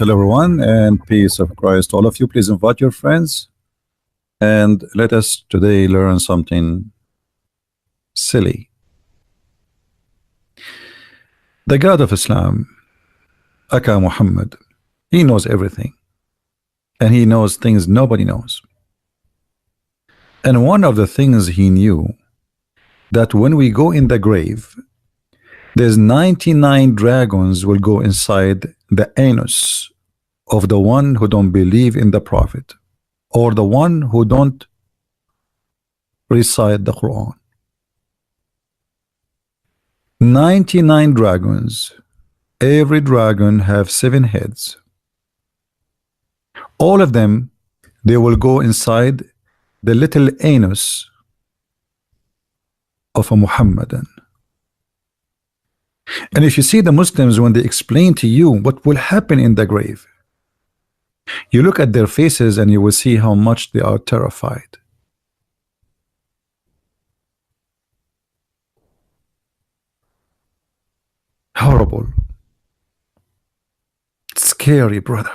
Hello, everyone, and peace of Christ. All of you, please invite your friends and let us today learn something silly. The God of Islam, Aka Muhammad, he knows everything and he knows things nobody knows. And one of the things he knew that when we go in the grave, there's 99 dragons will go inside the anus of the one who don't believe in the prophet or the one who don't recite the Quran. 99 dragons. Every dragon have 7 heads. All of them, they will go inside the little anus of a Muhammadan. And if you see the Muslims when they explain to you what will happen in the grave, you look at their faces and you will see how much they are terrified. Horrible. Scary, brother.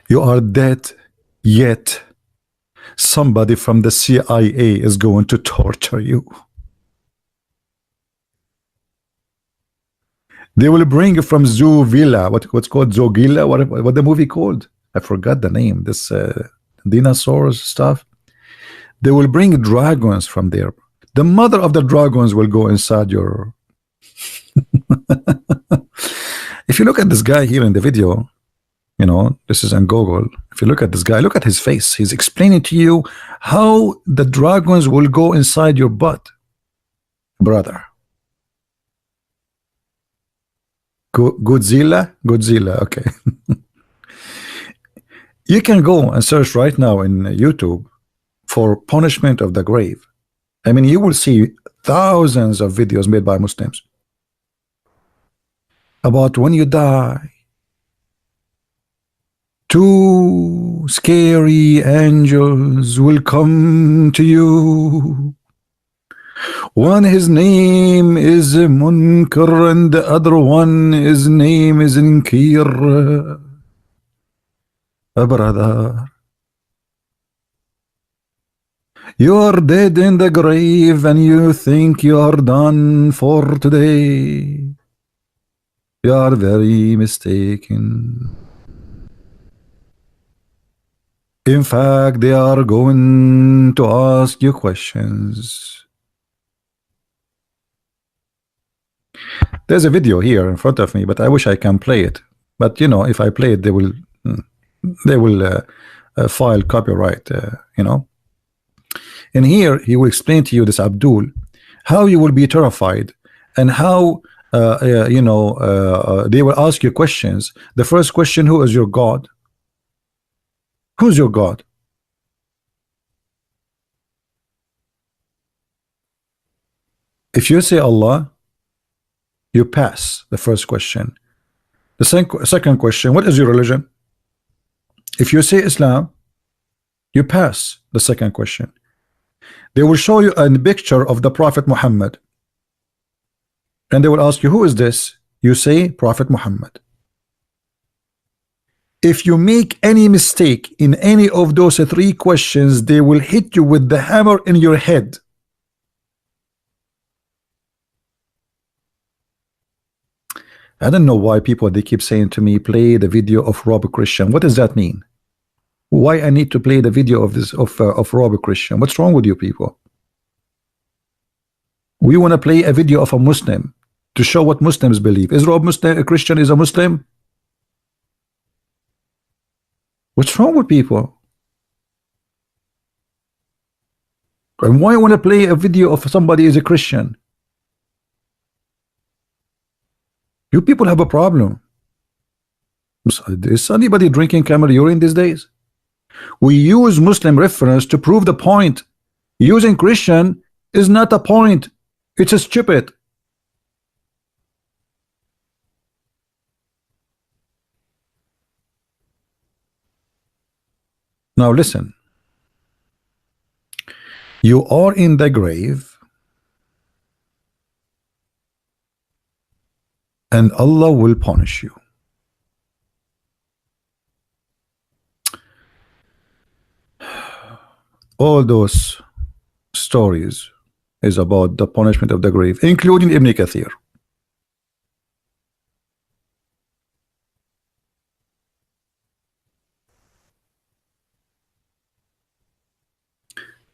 You are dead, yet somebody from the CIA is going to torture you. They will bring you from Zoo Villa, what's called Zogilla, what the movie called? I forgot the name. This dinosaurs stuff. They will bring dragons from there. The mother of the dragons will go inside your. If you look at this guy here in the video, you know, this is on Google. If you look at this guy, look at his face. He's explaining to you how the dragons will go inside your butt, brother. Godzilla, okay. You can go and search right now in YouTube for punishment of the grave. I mean, you will see thousands of videos made by Muslims about when you die, 2 scary angels will come to you. One, his name is Munkar, and the other one, his name is Nkir. Brother, you are dead in the grave and you think you are done for today. You are very mistaken. In fact, they are going to ask you questions. There's a video here in front of me, but I wish I can play it. But you know, if I play it, they will file copyright. You know. And here he will explain to you, this Abdul, how you will be terrified and how you know, they will ask you questions. The first question: who is your God? Who's your God? If you say Allah, you pass the first question. The second question: what is your religion? If you say Islam, you pass the second question. They will show you a picture of the Prophet Muhammad and they will ask you, who is this? You say Prophet Muhammad. If you make any mistake in any of those 3 questions, they will hit you with the hammer in your head. I don't know why people, they keep saying to me, play the video of Rob Christian. What does that mean? Why I need to play the video of this of Rob Christian? What's wrong with you people? We want to play a video of a Muslim to show what Muslims believe. Is Rob Muslim, a Christian is a Muslim? What's wrong with people? And why I want to play a video of somebody is a Christian? You people have a problem. Is anybody drinking camel urine these days? We use Muslim reference to prove the point. Using Christian is not a point. It's a stupid. Now listen. You are in the grave and Allah will punish you. all those stories is about the punishment of the grave, including Ibn Kathir.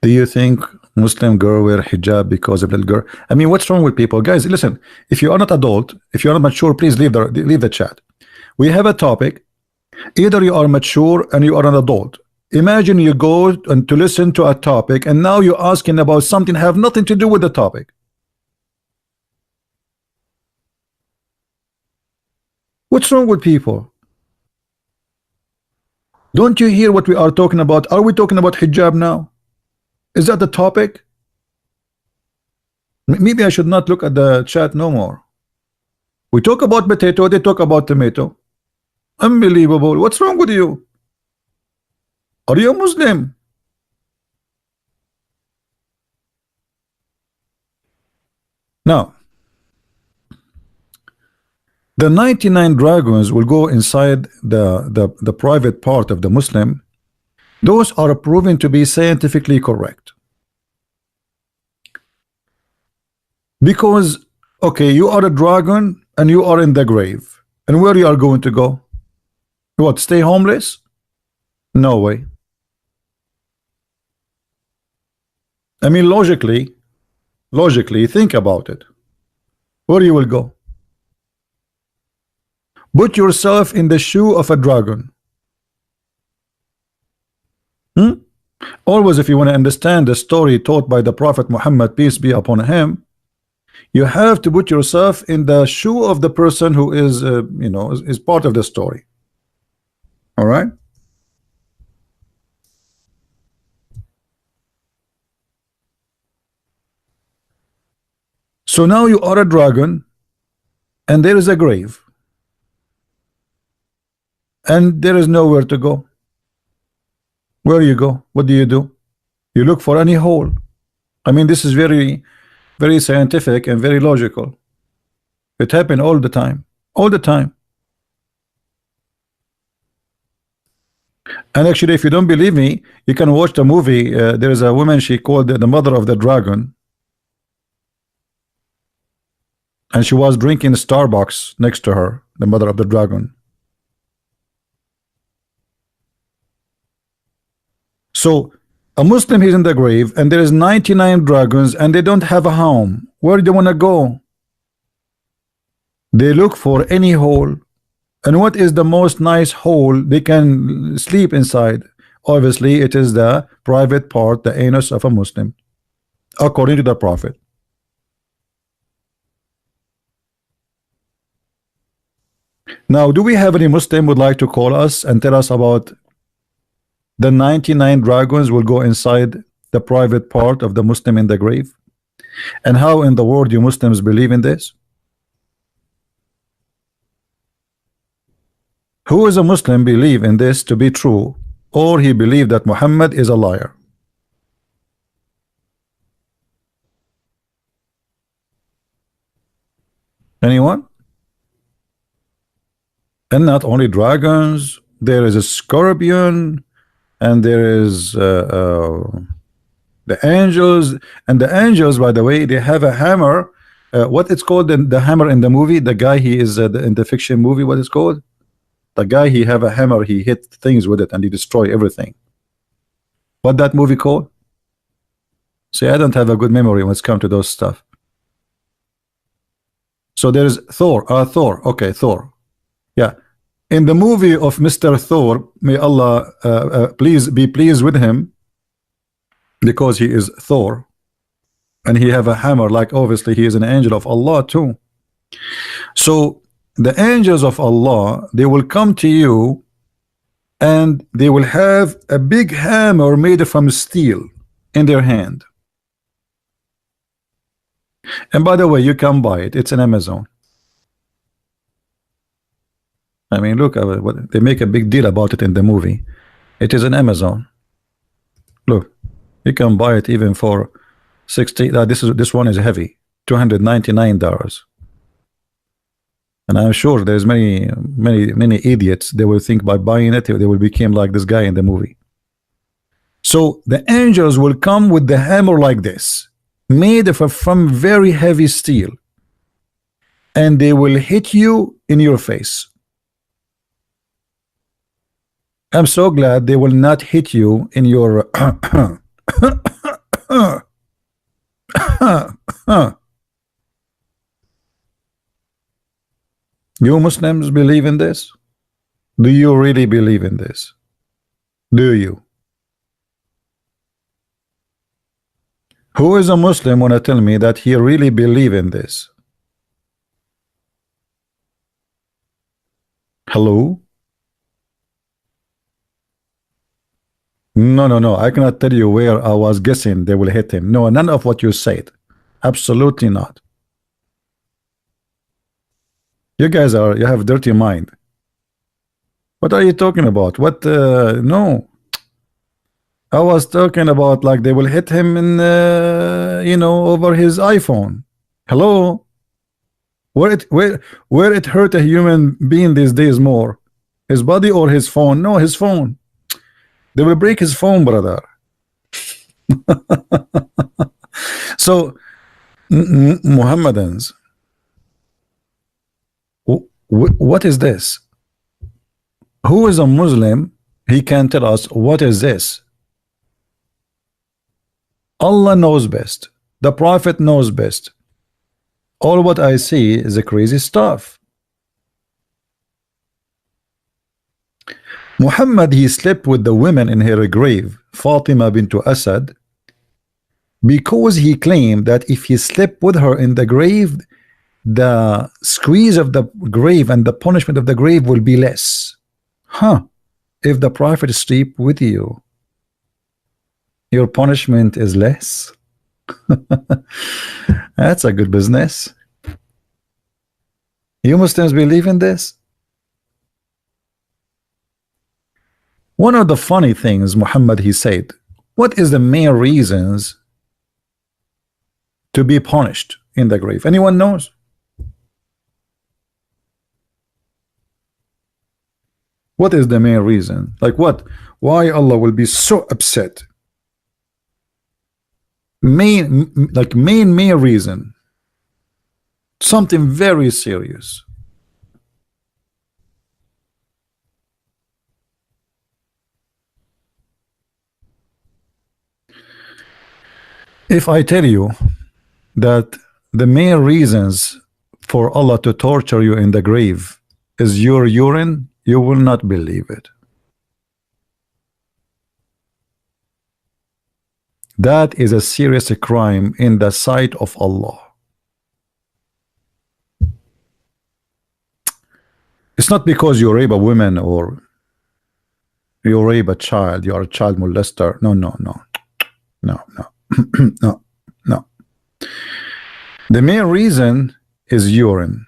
Do you think Muslim girl wear hijab because of little girl? I mean, what's wrong with people? Guys, listen, if you are not adult, if you are not mature, please leave the chat. We have a topic. Either you are mature and you are an adult. Imagine you go and to listen to a topic and now you're asking about something have nothing to do with the topic. What's wrong with people? Don't you hear what we are talking about? Are we talking about hijab now? Is that the topic? Maybe I should not look at the chat no more. We talk about potato, they talk about tomato. Unbelievable. What's wrong with you? Are you a Muslim? Now, the 99 dragons will go inside the private part of the Muslim. Those are proven to be scientifically correct. Because, okay, you are a dragon and you are in the grave. And where you are going to go? What, stay homeless? No way. I mean, logically, think about it. Where you will go? Put yourself in the shoe of a dragon. Always, if you want to understand the story taught by the Prophet Muhammad, peace be upon him, you have to put yourself in the shoe of the person who is, you know, is part of the story. All right. So now you are a dragon, and there is a grave, and there is nowhere to go. Where you go? What do? You look for any hole. I mean, this is very, very scientific and very logical. It happens all the time. All the time. And actually, if you don't believe me, you can watch the movie. There is a woman, she called the mother of the dragon. And she was drinking Starbucks next to her, the mother of the dragon. So a Muslim is in the grave and there is 99 dragons and they don't have a home. Where do they want to go? They look for any hole. And what is the most nice hole they can sleep inside? Obviously, it is the private part, the anus of a Muslim, according to the Prophet. Now, do we have any Muslim would like to call us and tell us about the 99 dragons will go inside the private part of the Muslim in the grave? And how in the world you Muslims believe in this? Who is a Muslim believe in this to be true, or he believe that Muhammad is a liar? Anyone? And not only dragons, there is a scorpion, and there is the angels. And the angels, by the way, they have a hammer. What it's called, the hammer in the movie, the guy he is in the fiction movie, what is called? The guy, he have a hammer, he hit things with it and he destroy everything. What that movie called? See, I don't have a good memory when it's come to those stuff. So there's Thor. Thor. Okay, Thor. Yeah. In the movie of Mr. Thor, may Allah please be pleased with him, because he is Thor and he have a hammer, like obviously he is an angel of Allah too. So the angels of Allah, they will come to you and they will have a big hammer made from steel in their hand. And by the way, you can buy it. It's in Amazon. I mean, look, they make a big deal about it in the movie. It is in Amazon. Look, you can buy it even for 60. This one is heavy, $299. And I'm sure there's many idiots. They will think by buying it, they will become like this guy in the movie. So the angels will come with the hammer like this, made from very heavy steel, and they will hit you in your face. I'm so glad they will not hit you in your You Muslims believe in this? Do you really believe in this? Do you? Who is a Muslim wanna tell me that he really believe in this? Hello? No. I cannot tell you where I was guessing they will hit him. No, none of what you said. Absolutely not. You guys you have dirty mind. What are you talking about? What? No. I was talking about like they will hit him in, over his iPhone. Hello? Where it hurt a human being these days more? His body or his phone? No, his phone. They will break his phone, brother. So, Muhammadans, what is this? Who is a Muslim? He can tell us what is this. Allah knows best. The Prophet knows best. All what I see is a crazy stuff. Muhammad, he slept with the women in her grave, Fatima bint Asad, because he claimed that if he slept with her in the grave, the squeeze of the grave and the punishment of the grave will be less. If the Prophet sleep with you, your punishment is less. That's a good business. You Muslims believe in this? One of the funny things Muhammad, he said, what is the main reasons to be punished in the grave? Anyone knows? What is the main reason? Like what? Why Allah will be so upset? Main reason. Something very serious. If I tell you that the main reasons for Allah to torture you in the grave is your urine, you will not believe it. That is a serious crime in the sight of Allah. It's not because you rape a woman or you rape a child, you are a child molester. No. No. The main reason is urine.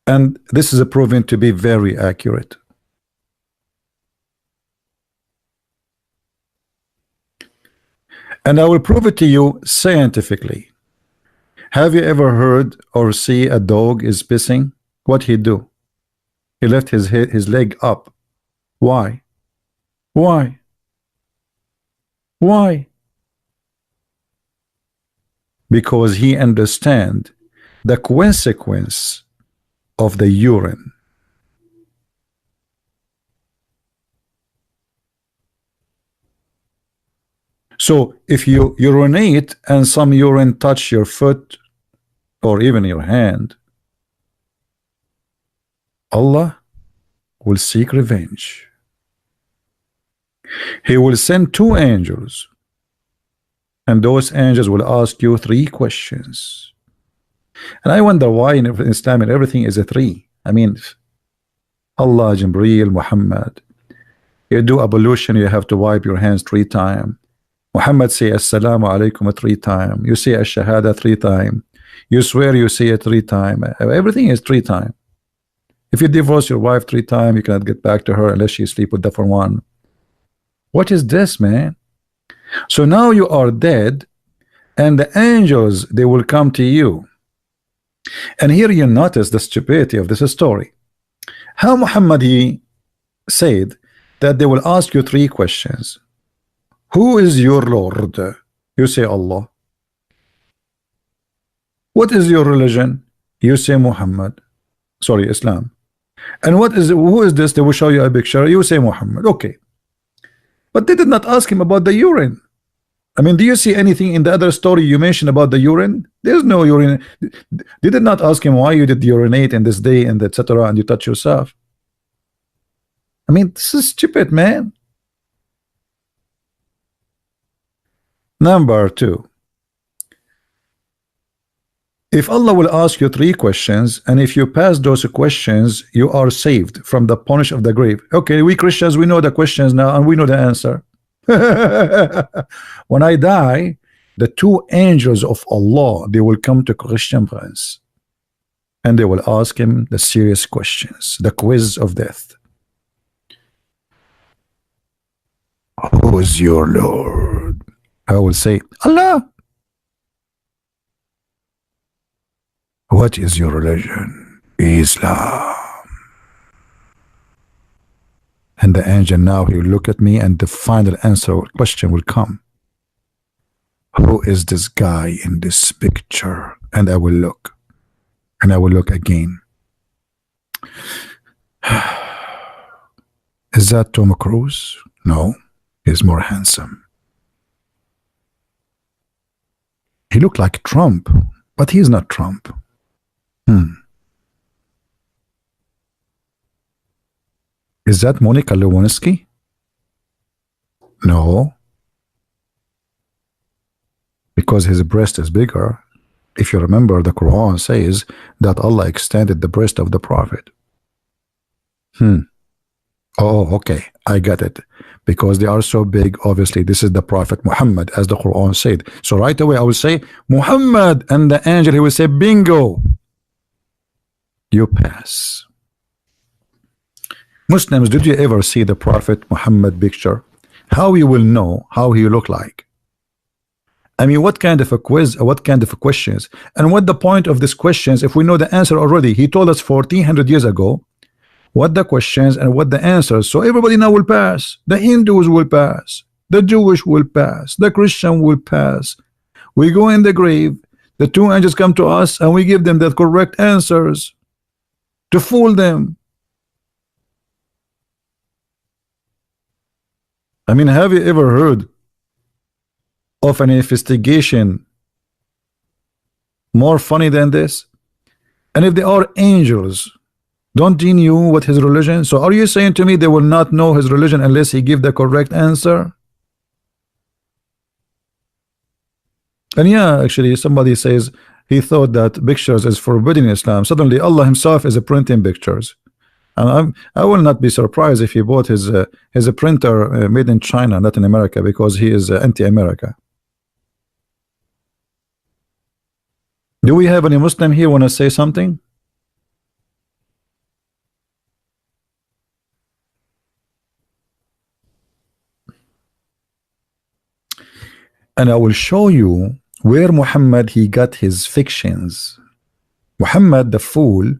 And this is proven to be very accurate. And I will prove it to you scientifically. Have you ever heard or see a dog is pissing? What he do? He left his leg up. Why? Why? Why? Because he understand the consequence of the urine. So if you urinate and some urine touch your foot or even your hand, Allah will seek revenge. He will send 2 angels, and those angels will ask you 3 questions. And I wonder why in Islam and everything is a 3. I mean, Allah, Jibreel, Muhammad. You do ablution, you have to wipe your hands 3 times. Muhammad say Assalamu alaikum 3 times. You say Ash-Shahada 3 times. You swear you say it 3 times. Everything is 3 times. If you divorce your wife 3 times, you cannot get back to her unless she sleep with different one. What is this, man? So now you are dead, and the angels, they will come to you. And here you notice the stupidity of this story. How Muhammad he said that they will ask you three questions. Who is your Lord? You say Allah. What is your religion? You say Muhammad. Sorry, Islam. And who is this? They will show you a picture. You say Muhammad. Okay. But they did not ask him about the urine. I mean, do you see anything in the other story you mentioned about the urine? There's no urine. They did not ask him why you did urinate in this day and etc. and you touch yourself. I mean, this is stupid, man. Number two. If Allah will ask you three questions, and if you pass those questions, you are saved from the punish of the grave. Okay, we Christians, we know the questions now, and we know the answer. When I die, the two angels of Allah, they will come to Christian Prince, and they will ask him the serious questions, the quiz of death. Who is your Lord? I will say, Allah. What is your religion? Islam. And the angel now he will look at me and the final answer or question will come. Who is this guy in this picture? And I will look. And I will look again. Is that Tom Cruise? No, he's more handsome. He looked like Trump, but he's not Trump. Is that Monica Lewinsky? No. Because his breast is bigger. If you remember, the Quran says that Allah extended the breast of the Prophet. Oh, okay. I got it. Because they are so big, obviously, this is the Prophet Muhammad, as the Quran said. So right away, I will say, Muhammad, and the angel, he will say, bingo. You pass. Muslims, did you ever see the Prophet Muhammad picture? How you will know how he look like? I mean, what kind of a quiz, what kind of a questions, and what the point of these questions if we know the answer already? He told us 1400 years ago what the questions and what the answers. So everybody now will pass. The Hindus will pass. The Jewish will pass. The Christian will pass. We go in the grave. The two angels come to us and we give them the correct answers to fool them. I mean, have you ever heard of an investigation more funny than this? And if they are angels, don't they know what his religion? So are you saying to me they will not know his religion unless he give the correct answer? And yeah, actually somebody says he thought that pictures is forbidden in Islam. Suddenly Allah himself is printing pictures. And I will not be surprised if he bought his printer made in China, not in America, because he is anti-America. Do we have any Muslim here want to say something? And I will show you where Muhammad he got his fictions. Muhammad the fool,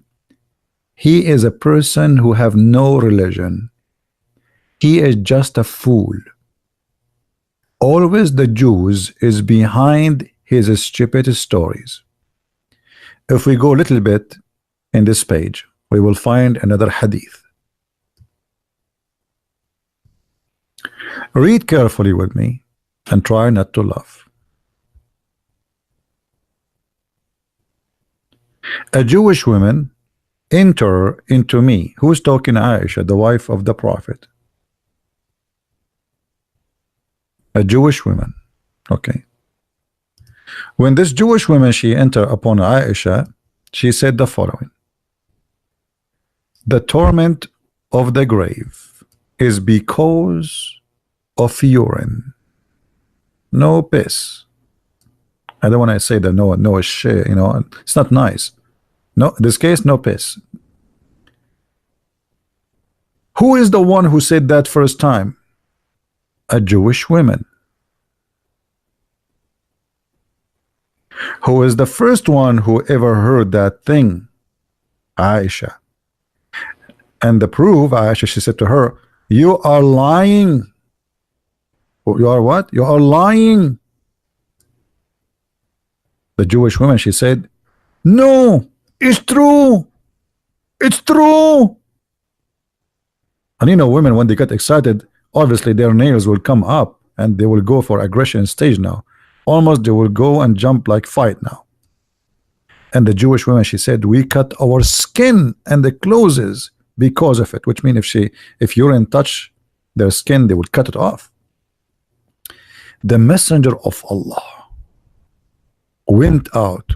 he is a person who have no religion. He is just a fool. Always the Jews is behind his stupid stories. If we go a little bit in this page, we will find another hadith. Read carefully with me and try not to laugh. A Jewish woman enter into me. Who's talking? Aisha, the wife of the Prophet. A Jewish woman. Okay. When this Jewish woman she entered upon Aisha, she said the following: the torment of the grave is because of urine, no piss. I don't want to say that no shit, you know, it's not nice. No, in this case, no piss. Who is the one who said that first time? A Jewish woman. Who is the first one who ever heard that thing? Aisha. And the proof, Aisha, she said to her, you are lying. You are what? You are lying. The Jewish woman, she said, no, it's true. It's true. And you know, women, when they get excited, obviously their nails will come up and they will go for aggression stage now. Almost they will go and jump like fight now. And the Jewish woman, she said, we cut our skin and the clothes because of it, which means if urine touch their skin, they would cut it off. The messenger of Allah went out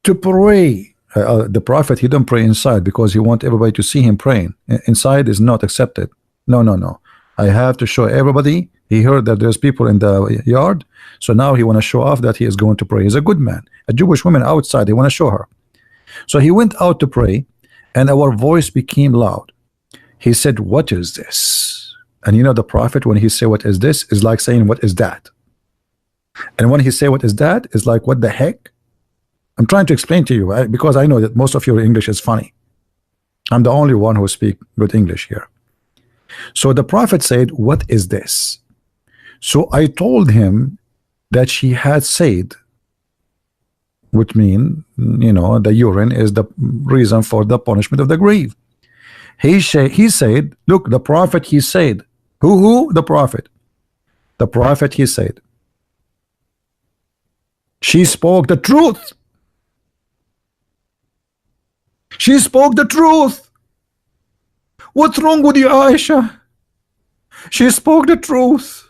to pray. The prophet, he don't pray inside because he want everybody to see him praying. Inside is not accepted. No. I have to show everybody. He heard that there's people in the yard, so now he want to show off that he is going to pray. He's a good man. A Jewish woman outside, they want to show her. So he went out to pray, and our voice became loud. He said, what is this? And you know, the prophet, when he say what is this, is like saying what is that. And when he say what is that, is like what the heck. I'm trying to explain to you, because I know that most of your English is funny. I'm the only one who speak good English here. So the prophet said, what is this? So I told him that she had said, which mean, you know, the urine is the reason for the punishment of the grave. He said, look, the prophet, he said, who? The prophet. The prophet, he said, she spoke the truth. She spoke the truth. What's wrong with you, Aisha? She spoke the truth.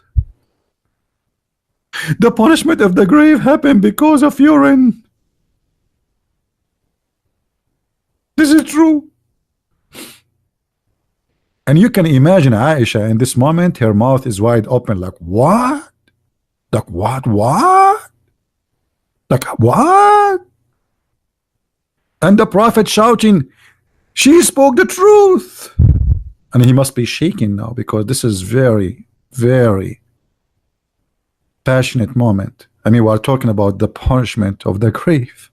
The punishment of the grave happened because of urine. This is true. And you can imagine Aisha in this moment, her mouth is wide open, like what? Like what? Like what? And the prophet shouting, she spoke the truth. And he must be shaking now, because this is very, very passionate moment. I mean, we're talking about the punishment of the grave.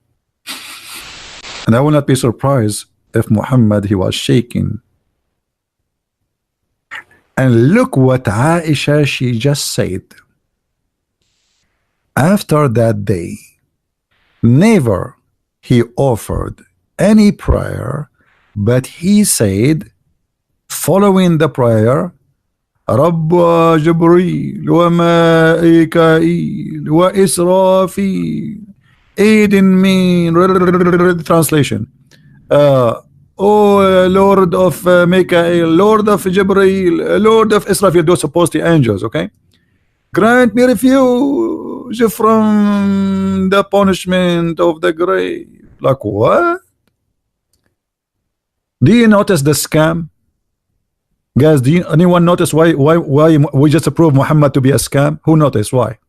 And I will not be surprised if Muhammad, he was shaking. And look what Aisha, she just said. After that day, never he offered any prayer, but he said, following the prayer, Rabba Jibreel wa Ma'ika'il wa Israfil aidin me. Translation. Oh Lord of Mikael, Lord of Jibreel, Lord of Israfil, those supposed to be angels, okay? Grant me refuge from the punishment of the grave. Like what? Do you notice the scam? Guys, anyone notice why we just approve Muhammad to be a scam? Who noticed why?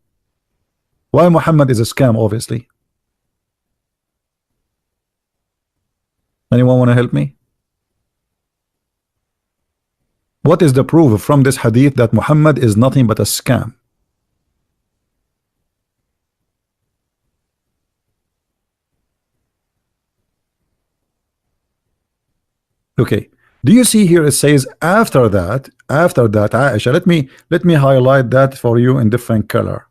Why Muhammad is a scam, obviously? Anyone want to help me? What is the proof from this hadith that Muhammad is nothing but a scam? Okay, do you see here it says after that Aisha, let me highlight that for you in different color.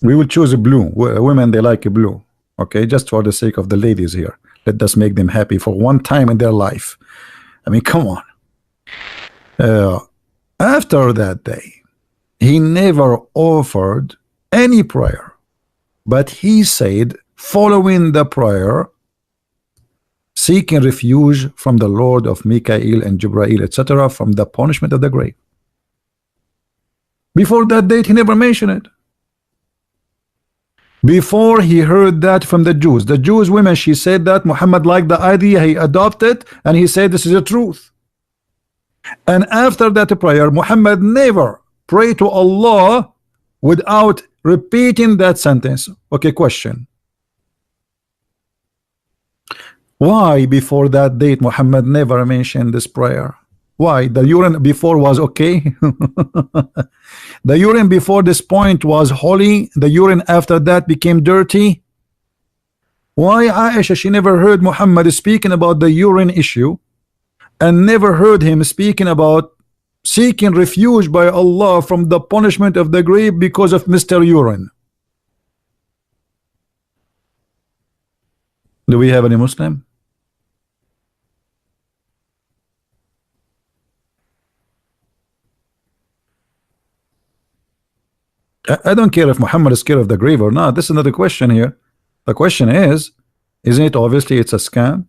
We will choose a blue. Women, they like a blue. Okay, just for the sake of the ladies here, let us make them happy for one time in their life. I mean, come on. After that day, he never offered any prayer, but he said, following the prayer, seeking refuge from the Lord of Mikael and Jibreel, etc., from the punishment of the grave. Before that date, he never mentioned it. Before he heard that from the Jews women, she said that Muhammad liked the idea, he adopted, and he said this is the truth. And after that prayer, Muhammad never prayed to Allah without repeating that sentence. Okay, question. Why before that date Muhammad never mentioned this prayer? Why? The urine before was okay? The urine before this point was holy. The urine after that became dirty. Why Aisha, she never heard Muhammad speaking about the urine issue, and never heard him speaking about seeking refuge by Allah from the punishment of the grave because of Mr. Urine? Do we have any Muslim? I don't care if Muhammad is scared of the grave or not. This is not the question here. The question is, isn't it obviously it's a scam?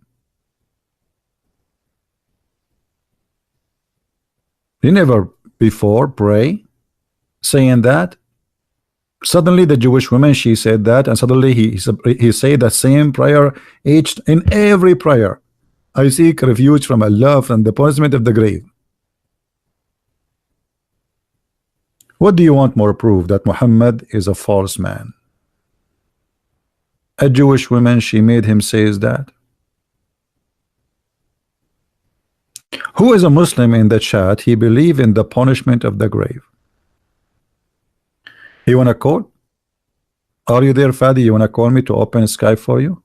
He never before pray saying that. Suddenly the Jewish woman, she said that, and suddenly he said the same prayer each in every prayer. I seek refuge from Allah from the punishment of the grave. What do you want more proof that Muhammad is a false man? A Jewish woman, she made him say that. Who is a Muslim in the chat? He believe in the punishment of the grave. You wanna call? Are you there, Fadi? You wanna call me to open Skype for you?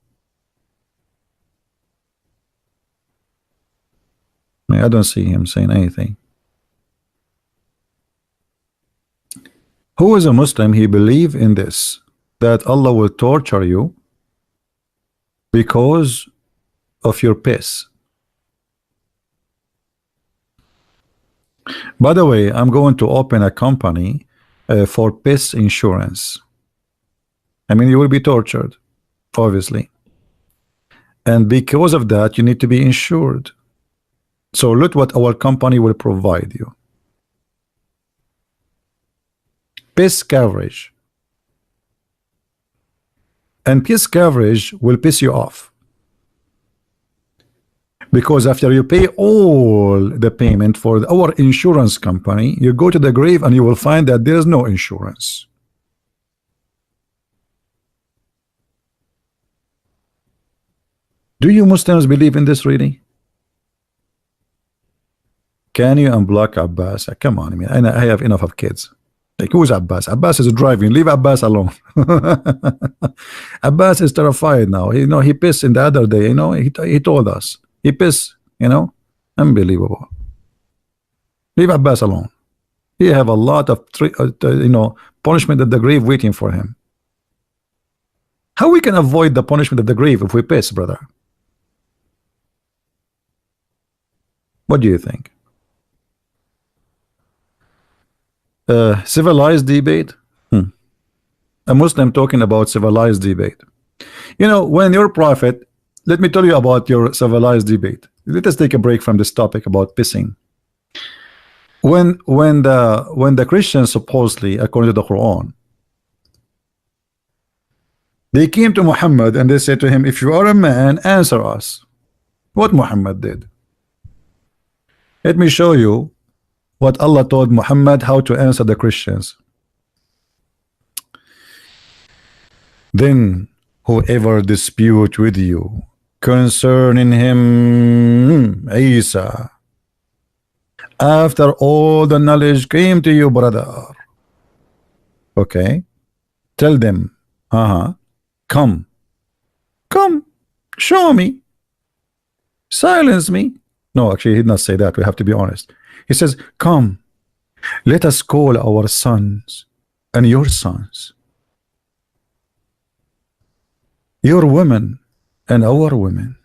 I don't see him saying anything. Who is a Muslim? He believe in this, that Allah will torture you because of your piss. By the way, I'm going to open a company for piss insurance. I mean, you will be tortured, obviously, and because of that you need to be insured. So look what our company will provide you. Piss coverage. And piss coverage will piss you off, because after you pay all the payment for our insurance company, you go to the grave and you will find that there is no insurance. Do you Muslims believe in this really? Can you unblock Abbas? Come on, I mean, I have enough of kids. Like, who's Abbas? Abbas is driving. Leave Abbas alone. Abbas is terrified now. He pissed in the other day. He told us he pissed. Unbelievable. Leave Abbas alone. He have a lot of punishment at the grave waiting for him. How we can avoid the punishment of the grave if we piss, brother? What do you think? Civilized debate? A Muslim talking about civilized debate. When your prophet, let me tell you about your civilized debate. Let us take a break from this topic about pissing. When the Christians, supposedly according to the Quran, they came to Muhammad and they said to him, if you are a man, answer us. What Muhammad did? Let me show you what Allah told Muhammad how to answer the Christians. Then whoever dispute with you concerning him, Isa, after all the knowledge came to you, brother, okay, tell them, come, show me, silence me. No, actually he did not say that. We have to be honest. He says, come, let us call our sons and your sons, your women and our women,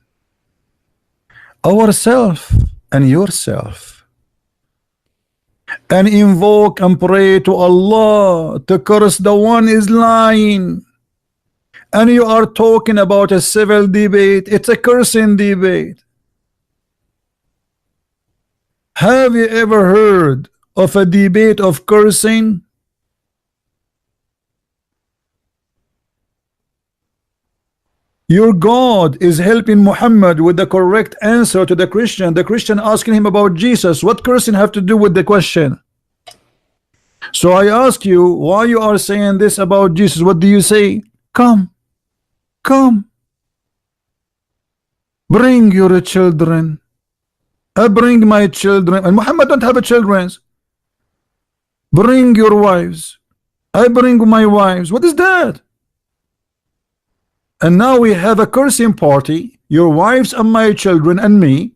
ourself and yourself, and invoke and pray to Allah to curse the one is lying. And you are talking about a civil debate. It's a cursing debate. Have you ever heard of a debate of cursing? Your God is helping Muhammad with the correct answer to the Christian. The Christian asking him about Jesus. What cursing have to do with the question? So I ask you, why you are saying this about Jesus? What do you say? Come, bring your children. I bring my children, and Muhammad don't have a children. Bring your wives. I bring my wives. What is that? And now we have a cursing party, your wives and my children and me,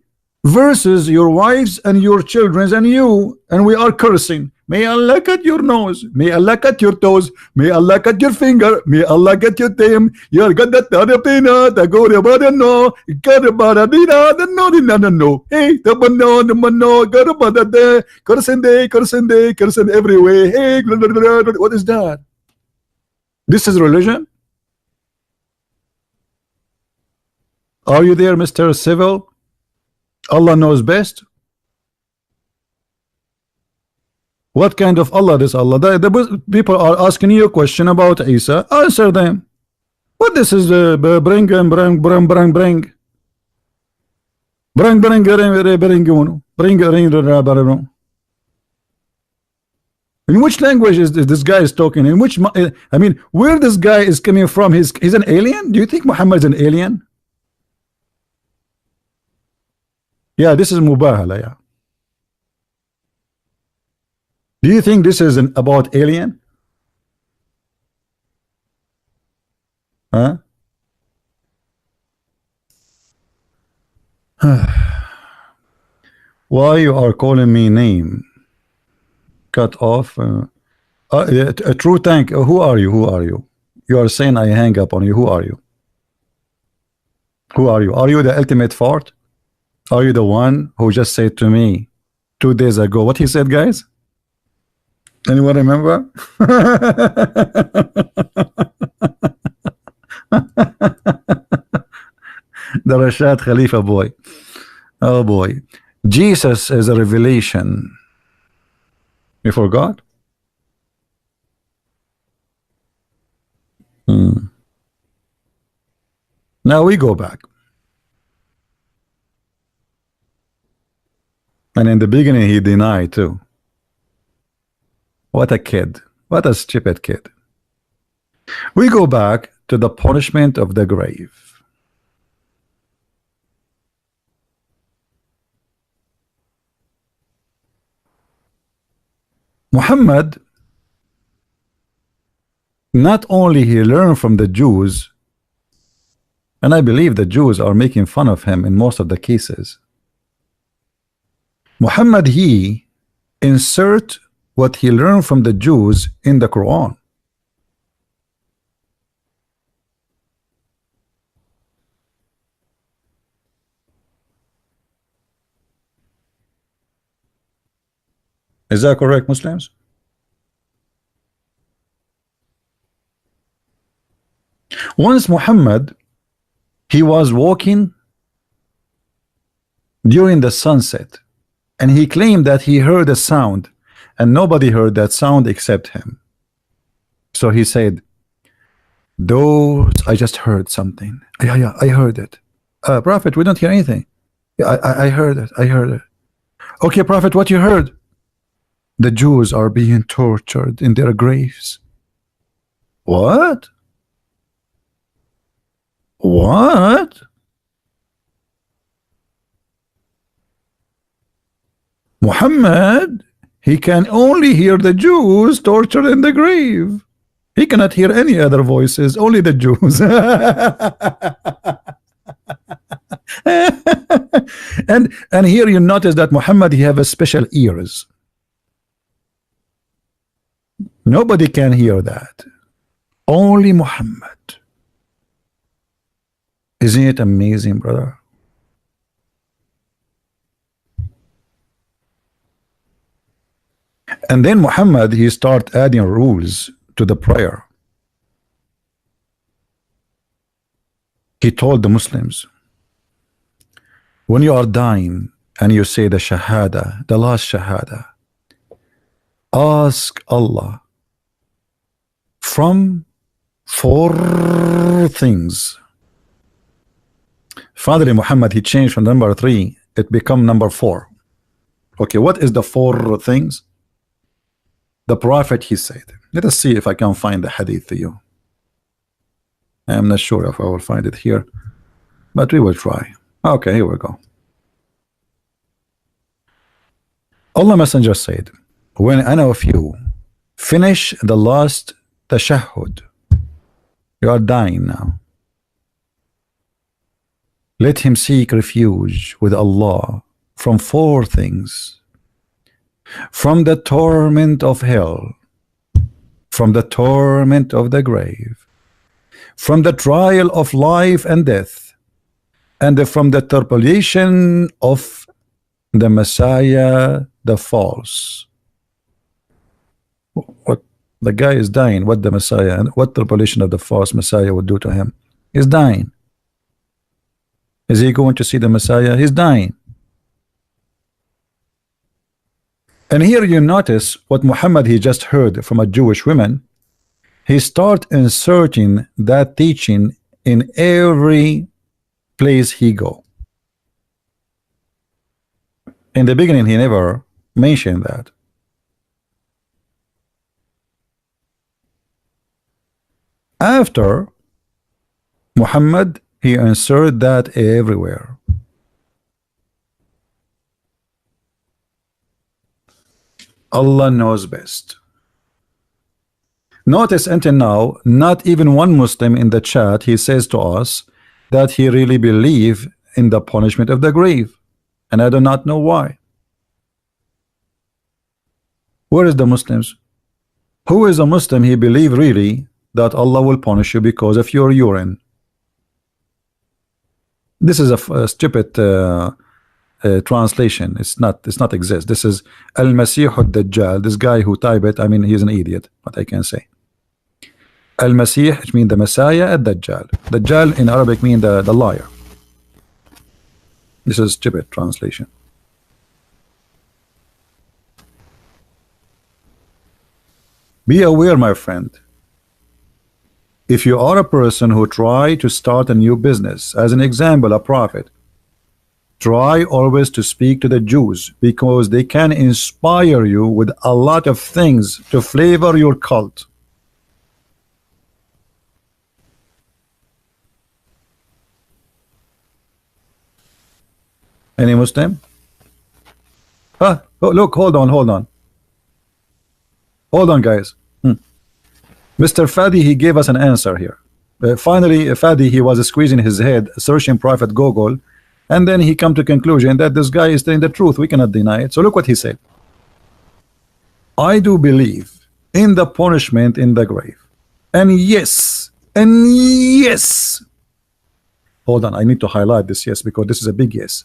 versus your wives and your children and you, and we are cursing. May Allah cut your nose, may Allah cut your toes, may Allah cut your finger, may Allah cut your thumb. You're got that other peanut, I go about it no, got about it no, hey, the no, got about it there, cursing everywhere. Hey, what is that? This is religion? Are you there, Mr. Civil? Allah knows best. What kind of Allah is Allah? The people are asking you a question about Isa. Answer them. What this is? Bring. In which language is this guy is talking? In which, I mean, where this guy is coming from? He's an alien? Do you think Muhammad is an alien? Yeah, this is Mubahala, yeah. Do you think this is about alien? Huh? Why you are calling me name? Cut off. A true tank. Who are you? Who are you? You are saying I hang up on you. Who are you? Who are you? Are you the ultimate fart? Are you the one who just said to me 2 days ago what he said, guys? Anyone remember? The Rashad Khalifa boy. Oh boy. Jesus is a revelation. You forgot? Now we go back. And in the beginning he denied too. What a kid. What a stupid kid. We go back to the punishment of the grave. Muhammad, not only he learned from the Jews, and I believe the Jews are making fun of him in most of the cases. Muhammad, he insert what he learned from the Jews in the Quran. Is that correct, Muslims? Once Muhammad, he was walking during the sunset, and he claimed that he heard a sound, and nobody heard that sound except him. So he said, I just heard something. Yeah, I heard it. Prophet, we don't hear anything. Yeah, I heard it. I heard it. Okay, Prophet, what you heard? The Jews are being tortured in their graves. What? What? Muhammad, he can only hear the Jews tortured in the grave. He cannot hear any other voices, only the Jews. and here you notice that Muhammad, he have a special ears. Nobody can hear that. Only Muhammad. Isn't it amazing, brother? And then Muhammad, he start adding rules to the prayer. He told the Muslims, when you are dying and you say the Shahada, the last Shahada, ask Allah from 4 things. Finally, Muhammad, he changed from number 3, it become number 4. Okay, what is the 4 things? The Prophet, he said, let us see if I can find the hadith to you. I am not sure if I will find it here, but we will try. Okay, here we go. Allah Messenger said, when any of you finish the last tashahhud, you are dying now, Let him seek refuge with Allah from four things: from the torment of hell, from the torment of the grave, from the trial of life and death, and from the tribulation of the Messiah, the false. What the guy is dying, what the Messiah and what tribulation of the false Messiah would do to him? He's dying. Is he going to see the Messiah? He's dying. And here you notice what Muhammad he just heard from a Jewish woman. He start inserting that teaching in every place he go. In the beginning he never mentioned that. After Muhammad, he inserted that everywhere. Allah knows best. Notice until now, not even one Muslim in the chat, he says to us that he really believe in the punishment of the grave. And I do not know why. Where is the Muslims? Who is a Muslim he believe really that Allah will punish you because of your urine? This is a stupid translation. It's not exist. This is Al-Masih al-Dajjal. This guy who type it, I mean, he's an idiot, what I can say. Al-Masih, which means the Messiah, al-Dajjal. Dajjal in Arabic means the liar. This is stupid translation. Be aware, my friend. If you are a person who try to start a new business, as an example, a prophet, try always to speak to the Jews because they can inspire you with a lot of things to flavor your cult. Any Muslim? Oh, look, hold on, guys. Mr. Fadi, he gave us an answer here. Finally, Fadi, he was squeezing his head, searching Prophet Google, and then he come to conclusion that this guy is telling the truth. We cannot deny it. So look what he said. I do believe in the punishment in the grave. And yes, hold on, I need to highlight this yes, because this is a big yes.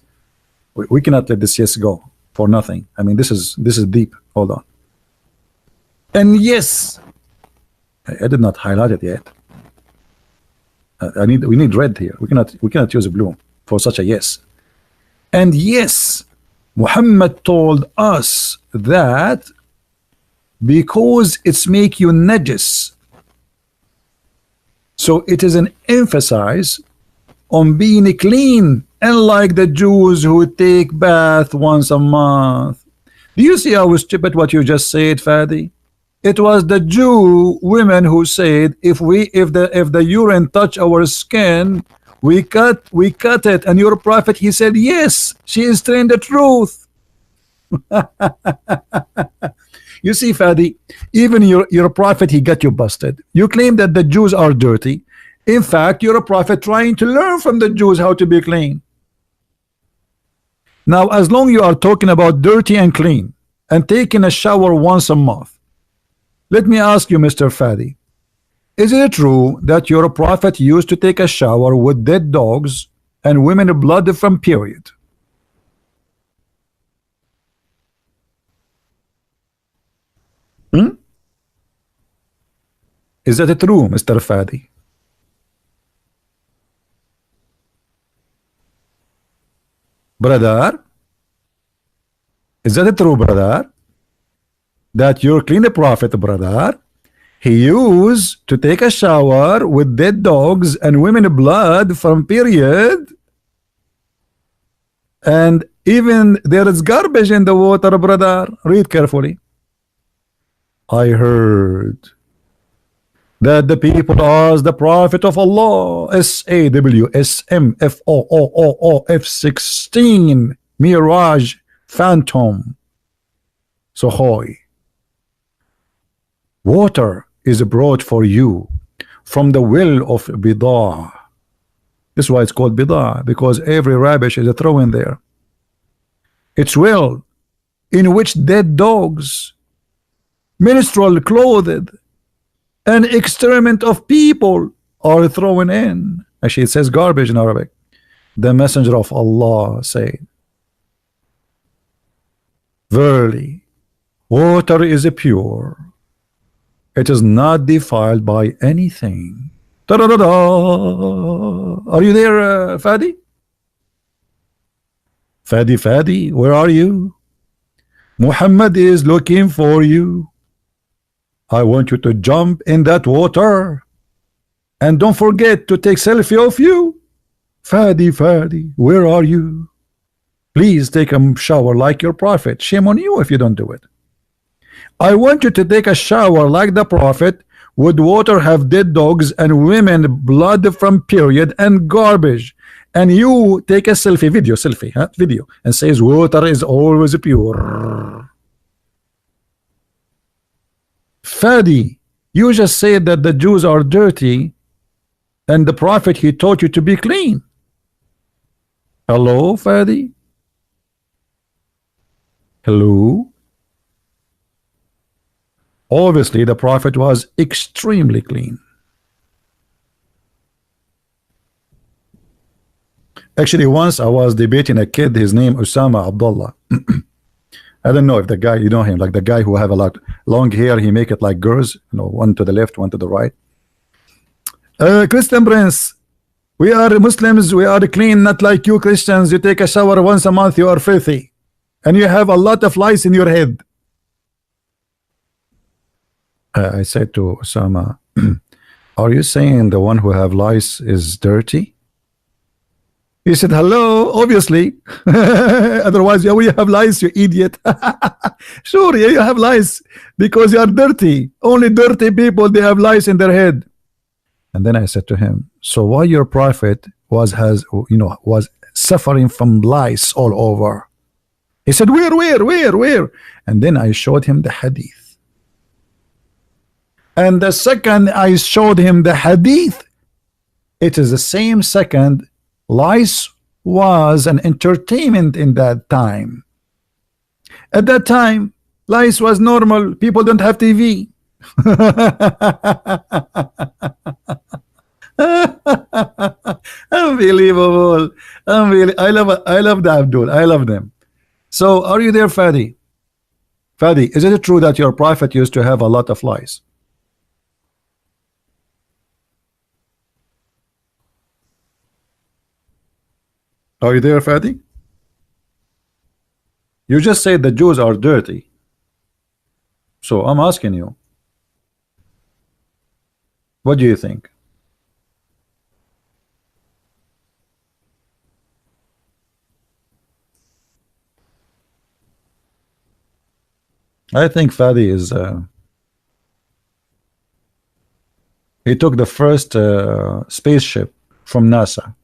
We cannot let this yes go for nothing. I mean, this is deep. Hold on. And yes, I did not highlight it yet. We need red here. We cannot use a blue for such a yes. And yes, Muhammad told us that because it's make you najis, so it is an emphasis on being clean, unlike the Jews who take bath once a month. Do you see how stupid what you just said, Fadi? It was the Jew women who said if the urine touch our skin, we cut it, and your prophet he said yes, she is telling the truth. You see, Fadi, even your prophet he got you busted. You claim that the Jews are dirty. In fact, you're a prophet trying to learn from the Jews how to be clean. Now, as long you are talking about dirty and clean and taking a shower once a month, let me ask you, Mr. Fadi, is it true that your prophet used to take a shower with dead dogs and women blood from period? Is that true, Mr. Fadi? Brother, is that true, brother? That your clean prophet, brother, he used to take a shower with dead dogs and women blood from period, and even there is garbage in the water, brother. Read carefully. I heard that the people asked the prophet of Allah, SAWSMFOOOF16 Mirage Phantom Sohoy, water is brought for you from the well of Bidah. This is why it's called bidah, because every rubbish is a throw in there. It's well in which dead dogs, menstrual clothed, and excrement of people are thrown in. Actually, it says garbage in Arabic. The messenger of Allah said, verily, water is pure. It is not defiled by anything. Da -da -da -da. Are you there, Fadi? Fadi, where are you? Muhammad is looking for you. I want you to jump in that water. And don't forget to take selfie of you. Fadi, where are you? Please take a shower like your prophet. Shame on you if you don't do it. I want you to take a shower like the prophet. Would water have dead dogs and women blood from period and garbage? And you take a selfie video and says water is always pure. Fadi, you just said that the Jews are dirty and the prophet, he taught you to be clean. Hello, Fadi? Hello? Obviously, the prophet was extremely clean. Actually, once I was debating a kid, his name Osama Abdullah. I don't know if the guy, you know him, like the guy who have a lot long hair, he make it like girls, you know, one to the left, one to the right. Christian Prince, we are Muslims, we are clean, not like you Christians. You take a shower once a month, you are filthy, and you have a lot of lice in your head. I said to Osama, are you saying the one who have lice is dirty? He said, hello, obviously. Otherwise, yeah, we have lice, you idiot. Sure, yeah, you have lice because you are dirty. Only dirty people, they have lice in their head. And then I said to him, so why your prophet was suffering from lice all over? He said, where? And then I showed him the hadith. And the second I showed him the hadith, it is the same second. Lice was an entertainment in that time. At that time, lice was normal. People don't have TV. Unbelievable. I love the Abdul. I love them. So are you there, Fadi? Fadi, is it true that your prophet used to have a lot of lice? Are you there, Fadi? You just said the Jews are dirty. So I'm asking you, what do you think? I think Fadi is he took the first spaceship from NASA.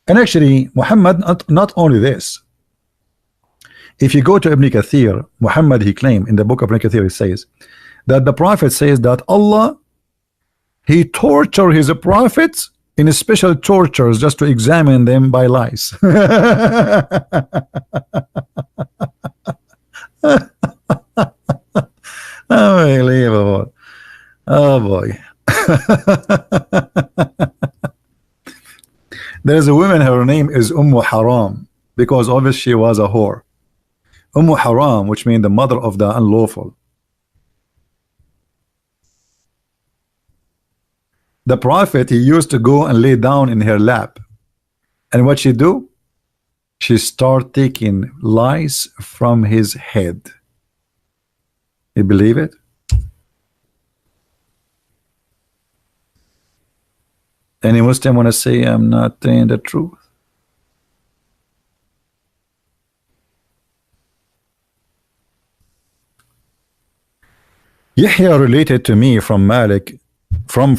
And actually, Muhammad, not only this. If you go to Ibn Kathir, Muhammad, he claimed in the book of Ibn Kathir, he says that the prophet says that Allah, he torture his prophets in special tortures just to examine them by lice. Unbelievable. Oh boy. There's a woman, her name is Haram, because obviously she was a whore. Haram, which means the mother of the unlawful. The prophet, he used to go and lay down in her lap. And what she do? She start taking lice from his head. You believe it? Any Muslim want to say I'm not saying the truth? Yahya related to me from Malik from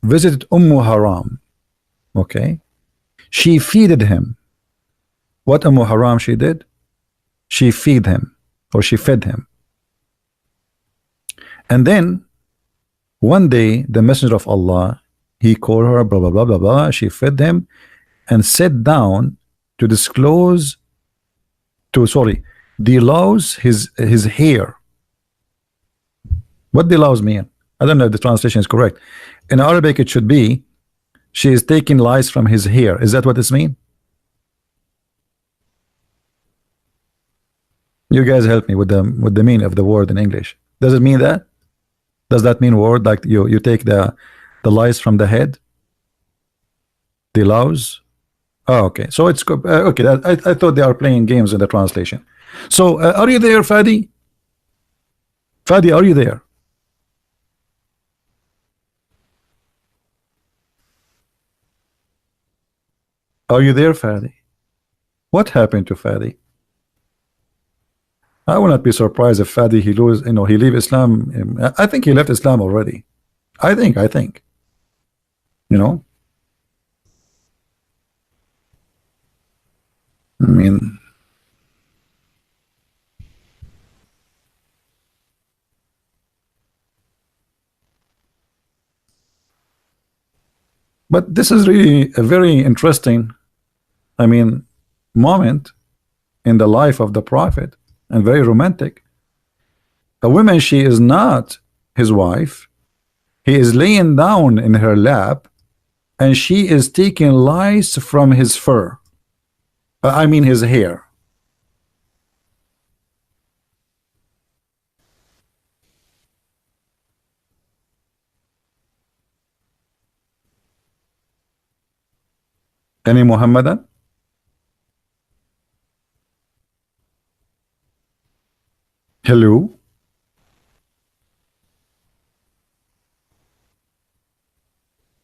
visited Haram. Okay, she feeded him. What Haram she did? She feed him, or she fed him. And then one day the messenger of Allah, he called her, blah blah blah blah blah, she fed him and sat down to disclose, to sorry, delouse his hair. What delouse mean? I don't know if the translation is correct. In Arabic it should be she is taking lice from his hair. Is that what this mean? You guys help me with the meaning of the word in English. Does it mean that? Does that mean word like you take the lice from the head? Delouse? Oh, okay. So it's okay. I thought they are playing games in the translation. So are you there, Fadi? Fadi, are you there? Are you there, Fadi? What happened to Fadi? I will not be surprised if Fadi he leave Islam. I think he left Islam already. I think. You know. I mean, but this is really a very interesting, I mean, moment in the life of the Prophet, and very romantic. A woman, she is not his wife. He is laying down in her lap, and she is taking lice from his fur. I mean his hair. Any Muhammadan? Hello?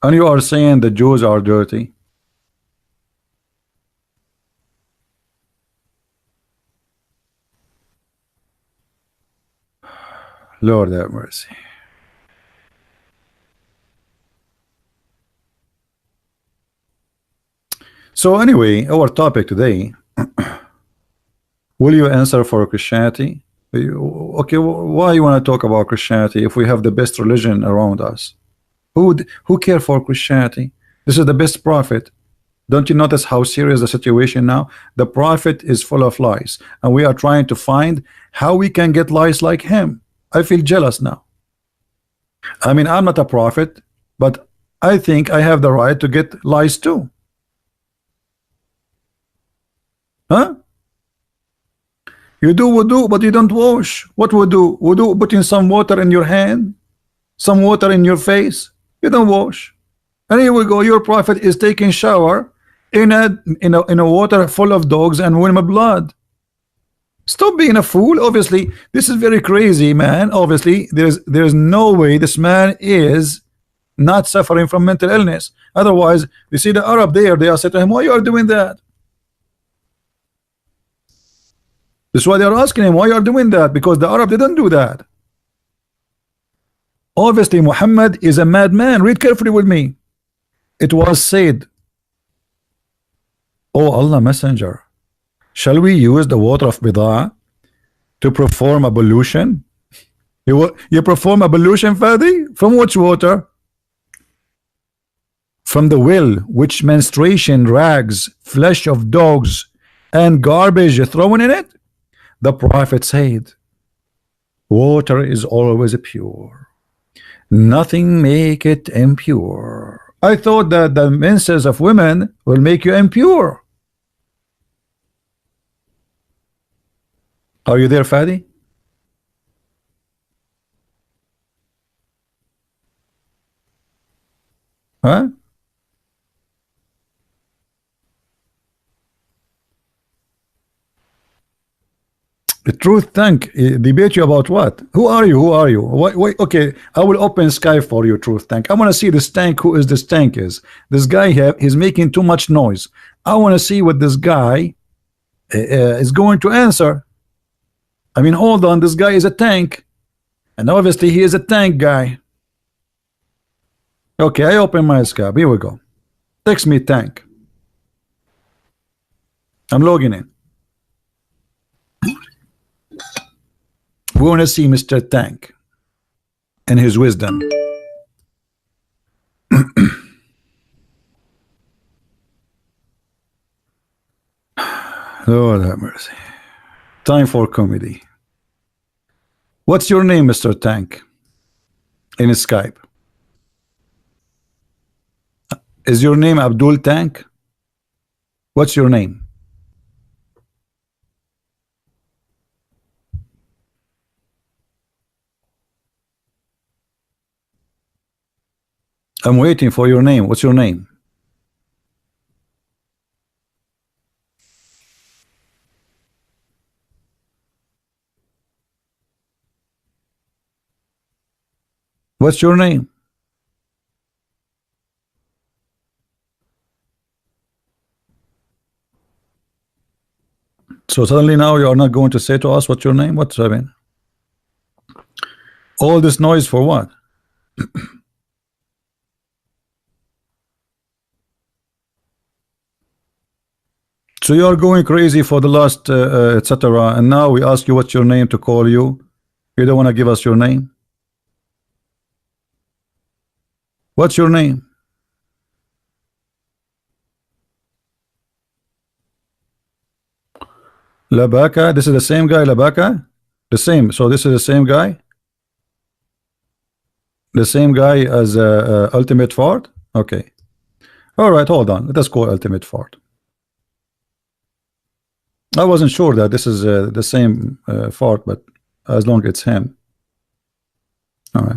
And you are saying the Jews are dirty? Lord have mercy. So anyway, our topic today, will you answer for Christianity? Okay, why you want to talk about Christianity if we have the best religion around us? Who care for Christianity? This is the best prophet. Don't you notice how serious the situation now? The prophet is full of lies, and we are trying to find how we can get lies like him. I feel jealous now. I mean, I'm not a prophet, but I think I have the right to get lies too. Huh? You do wudu, but you don't wash. What wudu? Wudu, putting some water in your hand, some water in your face. You don't wash. And here we go. Your prophet is taking shower in a water full of dogs and women blood. Stop being a fool. Obviously, this is very crazy, man. Obviously, there's no way this man is not suffering from mental illness. Otherwise, you see the Arab there, they are saying to him, why you are doing that? This is why they are asking him, why you are doing that? Because the Arab didn't do that. Obviously, Muhammad is a madman. Read carefully with me. It was said, "O Allah Messenger, shall we use the water of Bid'ah to perform ablution?" You perform ablution, Fadi? From which water? From the well, which menstruation, rags, flesh of dogs, and garbage thrown in it? The Prophet said, water is always pure. Nothing make it impure. I thought that the menses of women will make you impure. Are you there, Fadi? Huh? The truth tank debate you about what? Who are you? Who are you? Wait, okay, I will open Sky for you, truth tank. I want to see this tank. Who is this tank? Is this guy here? He's making too much noise. I want to see what this guy is going to answer. I mean, hold on. This guy is a tank, and obviously he is a tank guy. Okay, I open my Skype. Here we go. Text me tank. I'm logging in. We want to see Mr. Tank. and his wisdom. Lord have mercy. Time for comedy. What's your name, Mr. Tank? In Skype. Is your name Abdul Tank? What's your name? I'm waiting for your name. What's your name? What's your name? So suddenly now you are not going to say to us what's your name? What's I mean? All this noise for what? So you are going crazy for the last etc. And now we ask you what's your name to call you. You don't want to give us your name. What's your name? Labaka. This is the same guy, Labaka? The same. So this is the same guy? The same guy as Ultimate Fart? Okay. All right, hold on. Let us call Ultimate Fart. I wasn't sure that this is the same Fart, but as long as it's him. All right.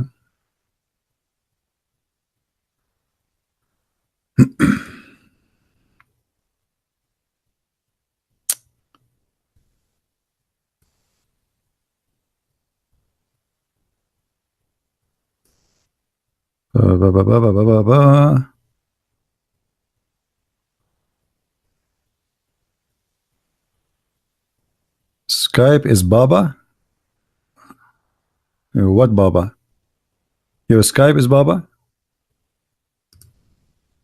Skype is Baba? What Baba? Your Skype is Baba?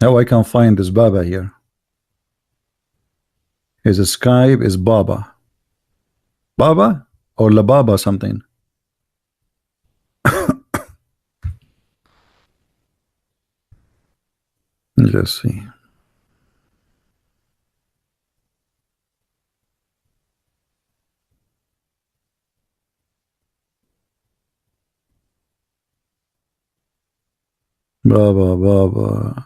Now I can find this Baba here. His Skype is Baba. Baba or La Baba something? Let's see. Baba.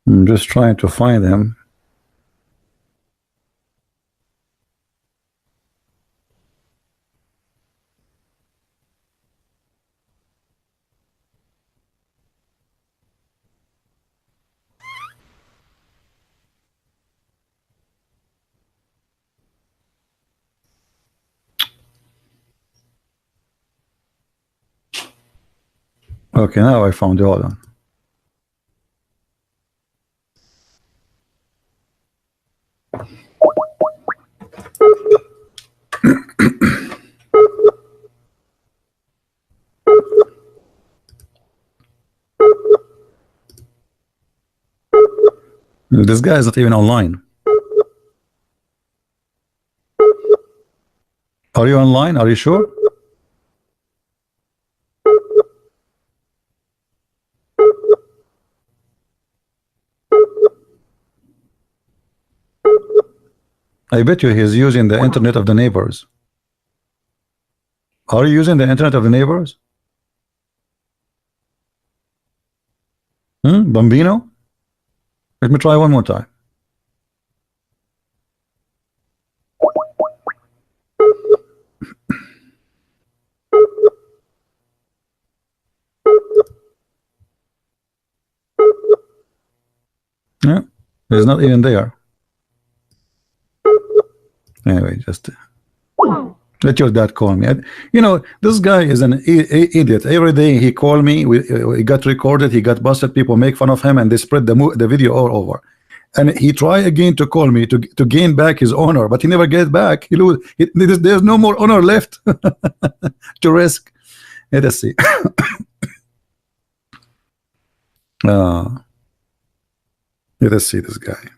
I'm just trying to find him. Okay, now I found the other one. This guy is not even online. Are you online? Are you sure? I bet you he's using the internet of the neighbors. Are you using the internet of the neighbors? Bambino? Let me try one more time. Yeah, he's not even there. Anyway, just let your dad call me. You know, this guy is an idiot. Every day he call me. He got recorded. He got busted. People make fun of him, and they spread the video all over. and he tried again to call me to gain back his honor, but he never get back. There's no more honor left to risk. Let us see. Let us see this guy.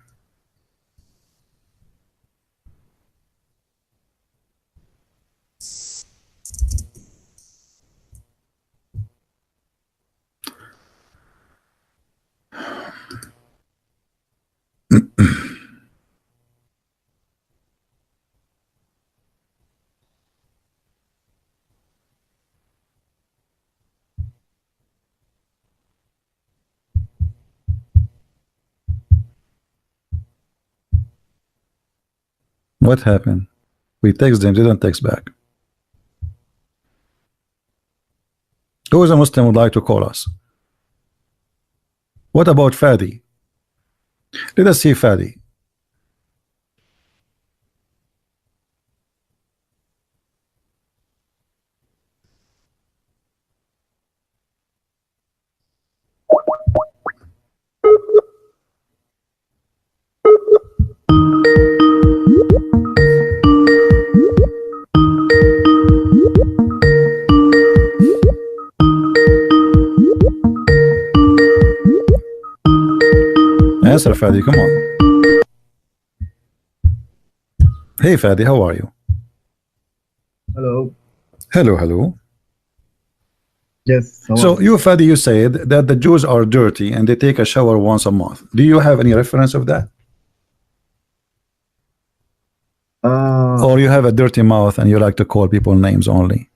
What happened? We text them, they don't text back. Who is a Muslim would like to call us? What about Fadi? Let us see Fadi. Answer, Fadi, come on. Hey Fadi, how are you? Hello. Hello, hello. Yes. So you, Fadi, you said that the Jews are dirty and they take a shower once a month. Do you have any reference of that? Or you have a dirty mouth and you like to call people names only?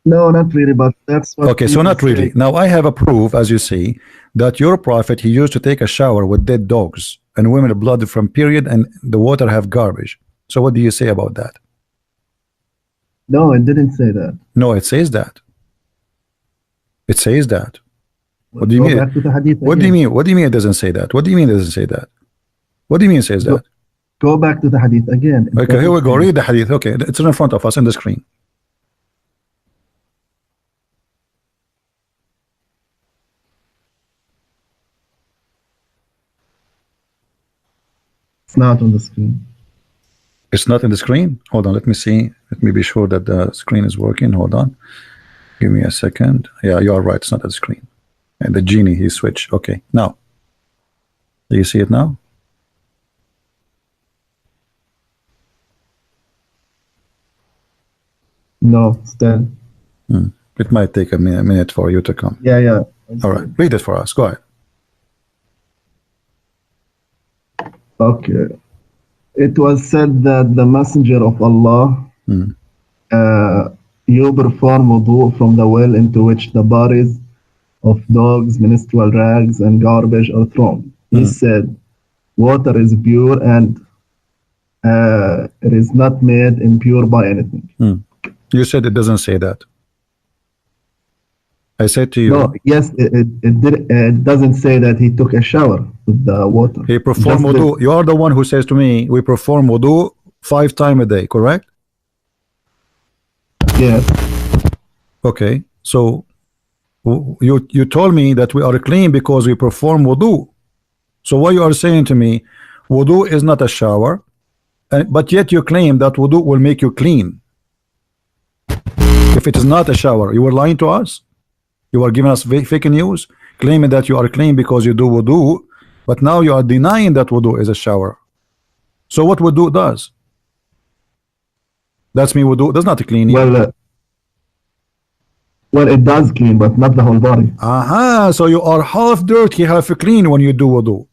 No, not really, but that's what. Okay, so not really. Now I have a proof, as you see, that your prophet, he used to take a shower with dead dogs and women blood from period, and the water have garbage. So what do you say about that? No, it didn't say that. No, it says that. It says that. What do you mean? Back to the hadith what do you mean? What do you mean it doesn't say that? What do you mean it doesn't say that? What do you mean it says that? Go back to the hadith again. Okay, here we go. Read the hadith. Okay, it's in front of us on the screen. It's not on the screen. It's not in the screen? Hold on, let me see. Let me be sure that the screen is working. Hold on. Give me a second. Yeah, you are right. It's not on the screen. And the genie, he switched. Okay, now. Do you see it now? No, still. It might take a minute for you to come. Yeah. All right, read it for us. Go ahead. Okay. It was said that the messenger of Allah, you perform wudu from the well into which the bodies of dogs, menstrual rags, and garbage are thrown. He said, water is pure and it is not made impure by anything. You said it doesn't say that. I said to you. No, yes, it doesn't say that he took a shower with the water. He performed wudu. You are the one who says to me, we perform wudu 5 times a day, correct? Yes. Okay, so you told me that we are clean because we perform wudu. So what you are saying to me, wudu is not a shower, but yet you claim that wudu will make you clean. If it is not a shower, you were lying to us. You are giving us fake news, claiming that you are clean because you do wudu, but now you are denying that wudu is a shower. So what wudu does? That's me, wudu does not clean you. Well, it does clean, but not the whole body. Aha, so you are half dirty, half clean when you do wudu.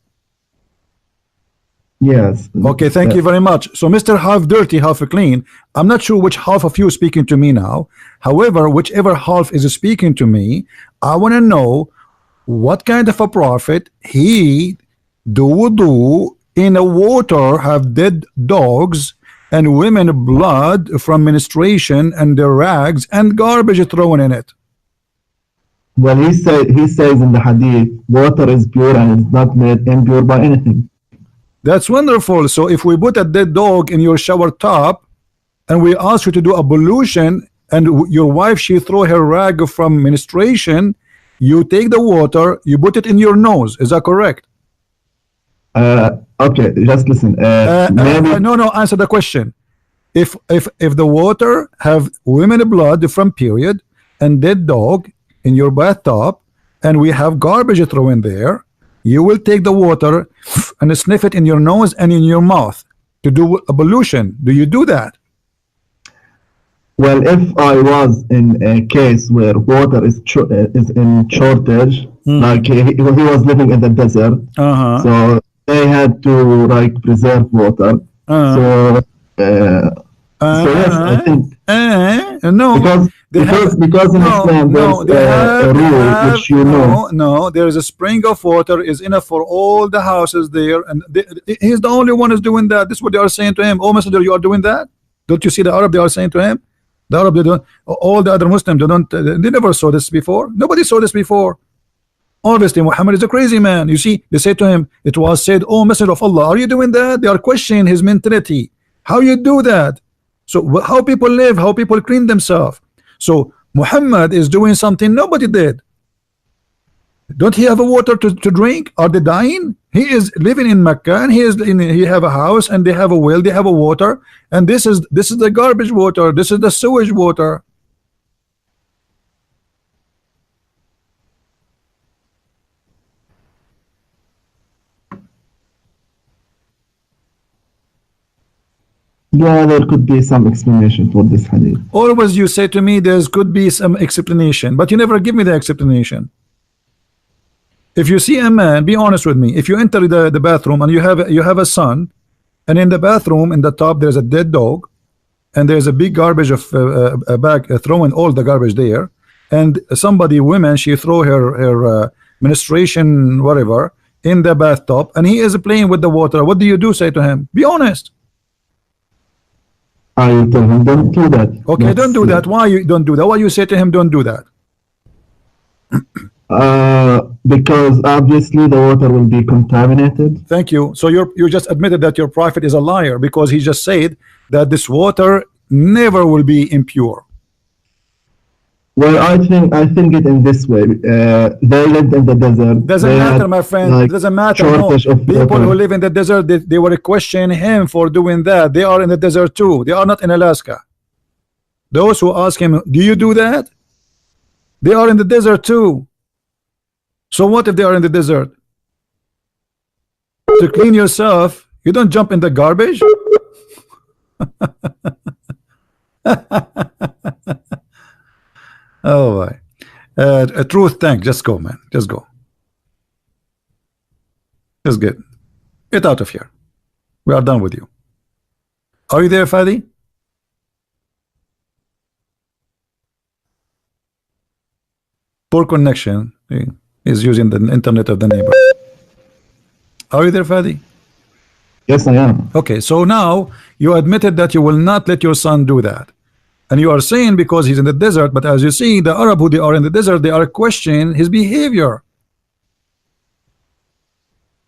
Yes. Okay, thank you very much. So Mr. Half dirty, half clean, I'm not sure which half of you is speaking to me now. However, whichever half is speaking to me, I want to know what kind of a prophet he do wudu in a water have dead dogs and women blood from menstruation and their rags and garbage thrown in it. Well, he says in the hadith, water is pure and is not made impure by anything. That's wonderful. So if we put a dead dog in your shower tub and we ask you to do ablution and your wife, she throw her rag from menstruation, You take the water, you put it in your nose. Is that correct? Okay, just listen. Maybe No, answer the question. If the water have women blood from period and dead dog in your bathtub, and we have garbage thrown in there, you will take the water and sniff it in your nose and in your mouth to do ablution. Do you do that? well, if I was in a case where water is in shortage, like he was living in the desert, so they had to like preserve water. So yes, I think no, because in Islam there's a rule which you know. No, there is a spring of water is enough for all the houses there, and he's the only one who's doing that. This is what they are saying to him. Oh, Messenger, you are doing that? Don't you see the Arab? They are saying to him. The Arab, they don't. All the other Muslims, they don't. They never saw this before. Nobody saw this before. Obviously, Muhammad is a crazy man. You see, they say to him, it was said, "Oh, Messenger of Allah, are you doing that?" They are questioning his mentality. How you do that? So how people live, how people clean themselves. So Muhammad is doing something nobody did. Don't he have a water to drink? Are they dying? He is living in Mecca, and he have a house, and they have a well, they have a water, and this is the garbage water, this is the sewage water. Yeah, there could be some explanation for this hadith. Always you say to me there could be some explanation, but you never give me the explanation. If you see a man, be honest with me, if you enter the bathroom and you have a son, and in the bathroom in the top there's a dead dog, and there's a big garbage of a bag throwing all the garbage there, and somebody, woman, she throw her menstruation whatever in the bathtub, and he is playing with the water, what do you do? Say to him, be honest. I will tell him don't do that. Okay, don't do that. Why you don't do that? Why you say to him don't do that? Because obviously the water will be contaminated. Thank you. So you just admitted that your prophet is a liar, because he just said that this water never will be impure. Well, I think it in this way. They lived in the desert. Doesn't matter, my friend. Like, doesn't matter. No. People water. who live in the desert, they were questioning him for doing that. They are in the desert too. They are not in Alaska. Those who ask him, do you do that? They are in the desert too. So what if they are in the desert? To clean yourself, you don't jump in the garbage. Oh boy. A truth tank, just go, man. Just go. Just get out of here. We are done with you. Are you there, Fadi? Poor connection. He is using the internet of the neighbor. Are you there, Fadi? Yes, I am. Okay, so now you admitted that you will not let your son do that. And you are saying because he's in the desert, but as you see, the Arab who they are in the desert, they are questioning his behavior.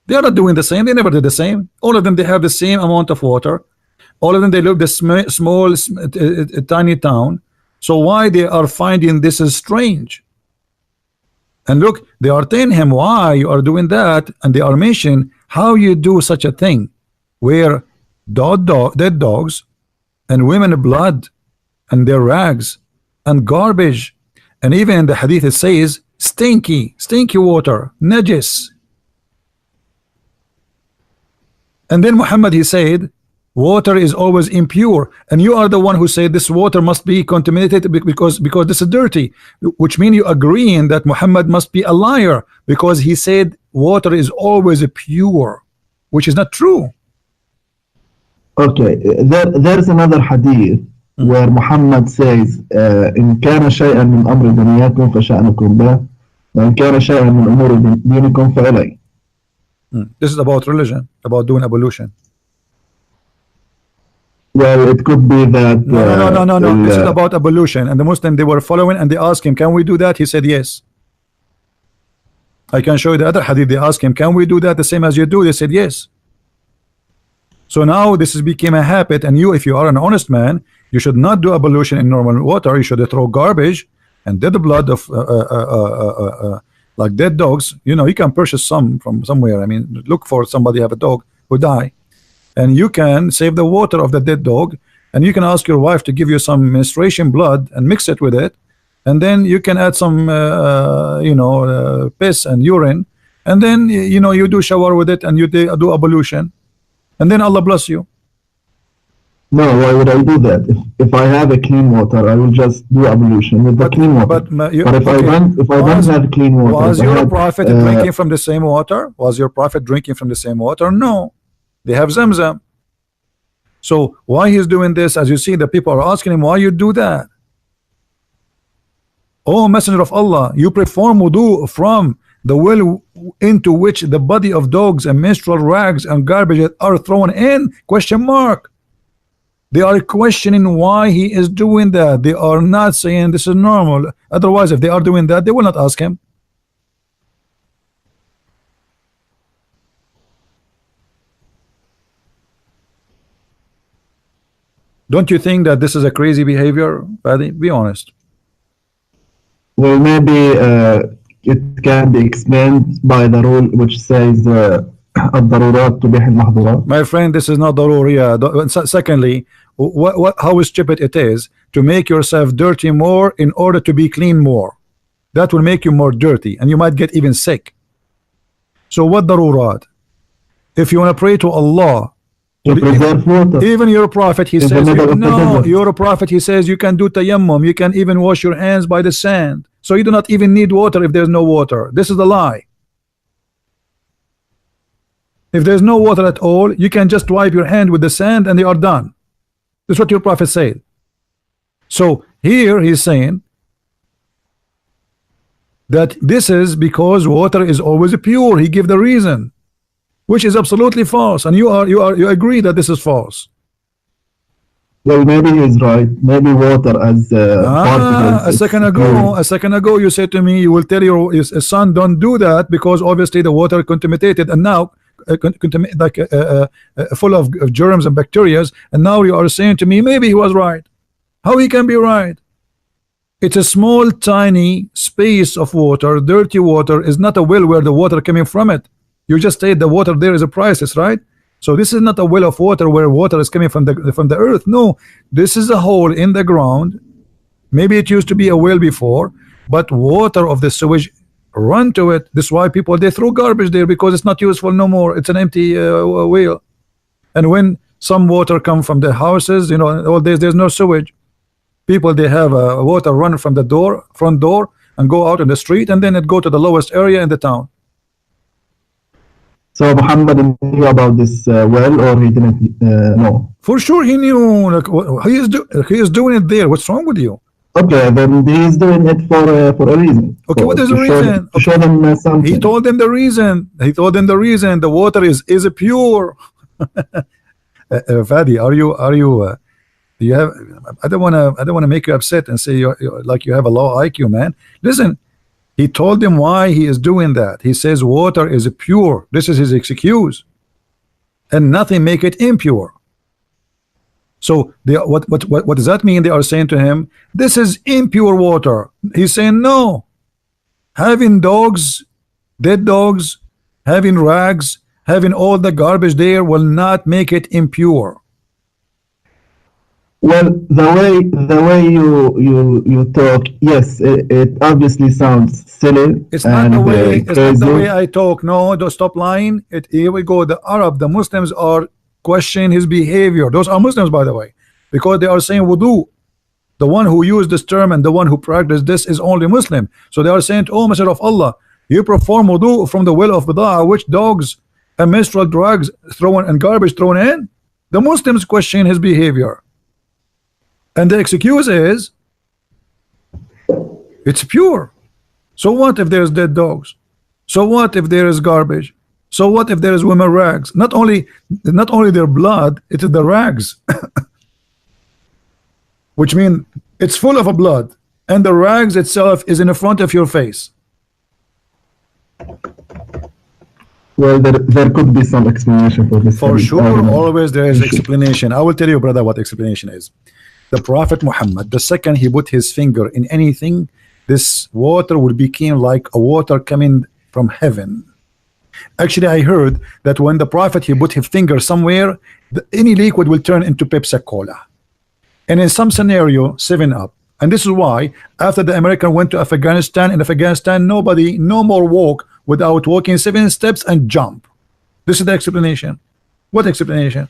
They are not doing the same. They never did the same. All of them, they have the same amount of water. All of them, they live the small, tiny town. So why they are finding this is strange? And look, they are telling him why you are doing that, and they are mentioning how you do such a thing, where dead dogs and women blood and their rags and garbage, and even in the hadith it says stinky water, najis. And then Muhammad, he said water is always impure, and you are the one who said this water must be contaminated because this is dirty, which means you agreeing that Muhammad must be a liar, because he said water is always pure, which is not true. Okay, there's another hadith where Muhammad says إن كان شيئا من أمر دنياكم فشأنكم به وإن كان شيئا من أمور دينكم فإلي. This is about religion, about doing ablution. Well, it could be that. No. This is about ablution, and the Muslim, they were following, and they asked him, "Can we do that?" He said, "Yes." I can show you the other hadith. They asked him, "Can we do that the same as you do?" They said, "Yes." So now this has became a habit, and you, if you are an honest man, you should not do ablution in normal water. You should throw garbage and dead blood of like dead dogs, you know, you can purchase some from somewhere. I mean, look for somebody have a dog who die, and you can save the water of the dead dog, and you can ask your wife to give you some menstruation blood and mix it with it, and then you can add some you know, piss and urine, and then you know, you do shower with it and you do ablution, and then Allah bless you. No, why would I do that? If I have a clean water, I will just do ablution with the clean water. But if okay, I don't have clean water, was your prophet drinking from the same water? Was your prophet drinking from the same water? No, they have Zamzam. So why he's doing this? As you see, the people are asking him, why you do that? Oh, Messenger of Allah, you perform wudu from the well into which the body of dogs and menstrual rags and garbage are thrown in? Question mark. They are questioning why he is doing that. They are not saying this is normal. Otherwise, if they are doing that, they will not ask him. Don't you think that this is a crazy behavior, Paddy? Be honest. Well, maybe it can be explained by the rule which says الضرورات تبيح المحظورات. My friend, this is not daruriya. Secondly, how stupid it is to make yourself dirty more in order to be clean more. That will make you more dirty, and you might get even sick. So what darurat? If you want to pray to Allah, even your prophet, he says, no, your prophet, he says you can do tayammum, you can even wash your hands by the sand, so you do not even need water if there's no water. This is a lie. If there's no water at all, you can just wipe your hand with the sand and they are done. That's what your prophet said. So here he's saying that this is because water is always pure. He gave the reason, which is absolutely false, and you agree that this is false. Well, maybe he's right. Maybe water as a second ago you said to me you will tell your son don't do that because obviously the water contaminated, and now full of germs and bacteria, and now you are saying to me maybe he was right. How he can be right? It's a small tiny space of water. Dirty water is not a well where the water coming from it. You just said the water there is a priceless, right? So this is not a well of water where water is coming from the earth. No, this is a hole in the ground. Maybe it used to be a well before, but water of the sewage run to it. This is why people they throw garbage there, because it's not useful no more. It's an empty well. And when some water come from the houses, you know, all days there's no sewage. People they have water run from the front door and go out in the street, and then it go to the lowest area in the town. So Muhammad knew about this well, or he didn't know? For sure he knew. Like, he is doing it there. What's wrong with you? Okay, then he's doing it for a reason. Okay, what is the reason? To show them something. He told them the reason. He told them the reason. The water is pure. Fadi, are you? Do you have? I don't want to make you upset and say you're like you have a low IQ, man. Listen, he told them why he is doing that. He says water is pure. This is his excuse, and nothing make it impure. So what does that mean? They are saying to him, this is impure water. He's saying no. Having dogs, dead dogs, having rags, having all the garbage there will not make it impure. Well, the way you talk, yes, it obviously sounds silly. It's not the way. It's not the way I talk. No, don't stop lying. Here we go. The Muslims are questioning his behavior. Those are Muslims, by the way, because they are saying wudu. The one who used this term and the one who practiced this is only Muslim. So they are saying, oh, Messenger of Allah, you perform wudu from the well of Bida'ah, which dogs and menstrual drugs thrown and garbage thrown in. The Muslims question his behavior. And the excuse is it's pure. So what if there's dead dogs? So what if there is garbage? So what if there is women rags? Not only their blood, it is the rags. Which means it's full of a blood, and the rags itself is in the front of your face. Well, there could be some explanation for this. For sure, always there is explanation. I will tell you, brother, what explanation is. The Prophet Muhammad, the second he put his finger in anything, this water will become like a water coming from heaven. Actually, I heard that when the prophet he put his finger somewhere, any liquid will turn into Pepsi Cola, and in some scenario 7 Up. And this is why after the American went to Afghanistan, in Afghanistan nobody no more walk without walking 7 steps and jump. This is the explanation. What explanation?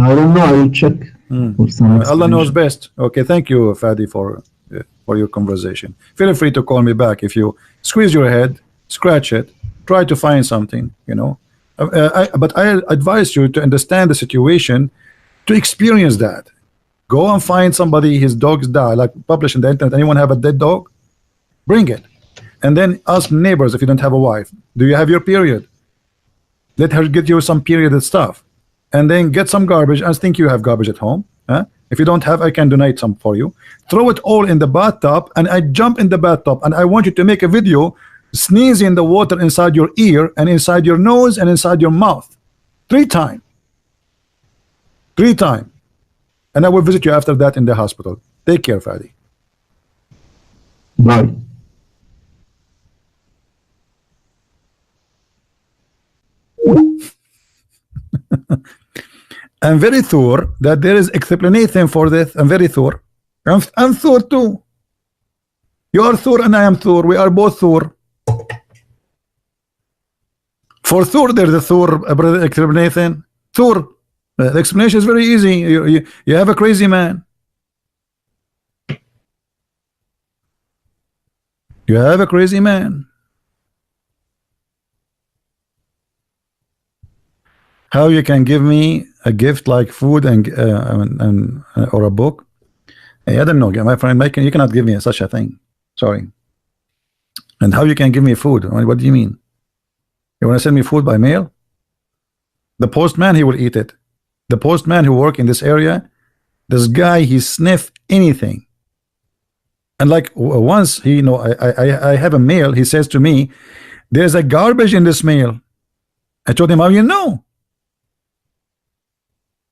I don't know. I will check for some Allah knows explanation. best. Okay, thank you, Fadi, for your conversation. Feel free to call me back if you squeeze your head, scratch it, try to find something. You know, but I advise you to understand the situation, to experience that. Go and find somebody, his dogs die, like publish in the internet. Anyone have a dead dog? Bring it, and then ask neighbors if you don't have a wife. Do you have your period? Let her get you some period stuff, and then get some garbage and think you have garbage at home. Huh? If you don't have, I can donate some for you. Throw it all in the bathtub, and I jump in the bathtub, and I want you to make a video sneezing the water inside your ear and inside your nose and inside your mouth 3 times. 3 times, and I will visit you after that in the hospital. Take care, Fadi. Bye. I'm very sure that there is explanation for this. I'm very sure. I'm sure too. You are sure and I am sure. We are both sure. For sure there's a sure explanation. Sure. The explanation is very easy. You have a crazy man. You have a crazy man. How you can give me a gift like food and or a book? Hey, I don't know, my friend. You cannot give me such a thing. Sorry. And how you can give me food? What do you mean? You want to send me food by mail? The postman, he will eat it. The postman who work in this area, this guy, he sniff anything. And like once he, I have a mail. He says to me, "There's a garbage in this mail." I told him, "How you know?"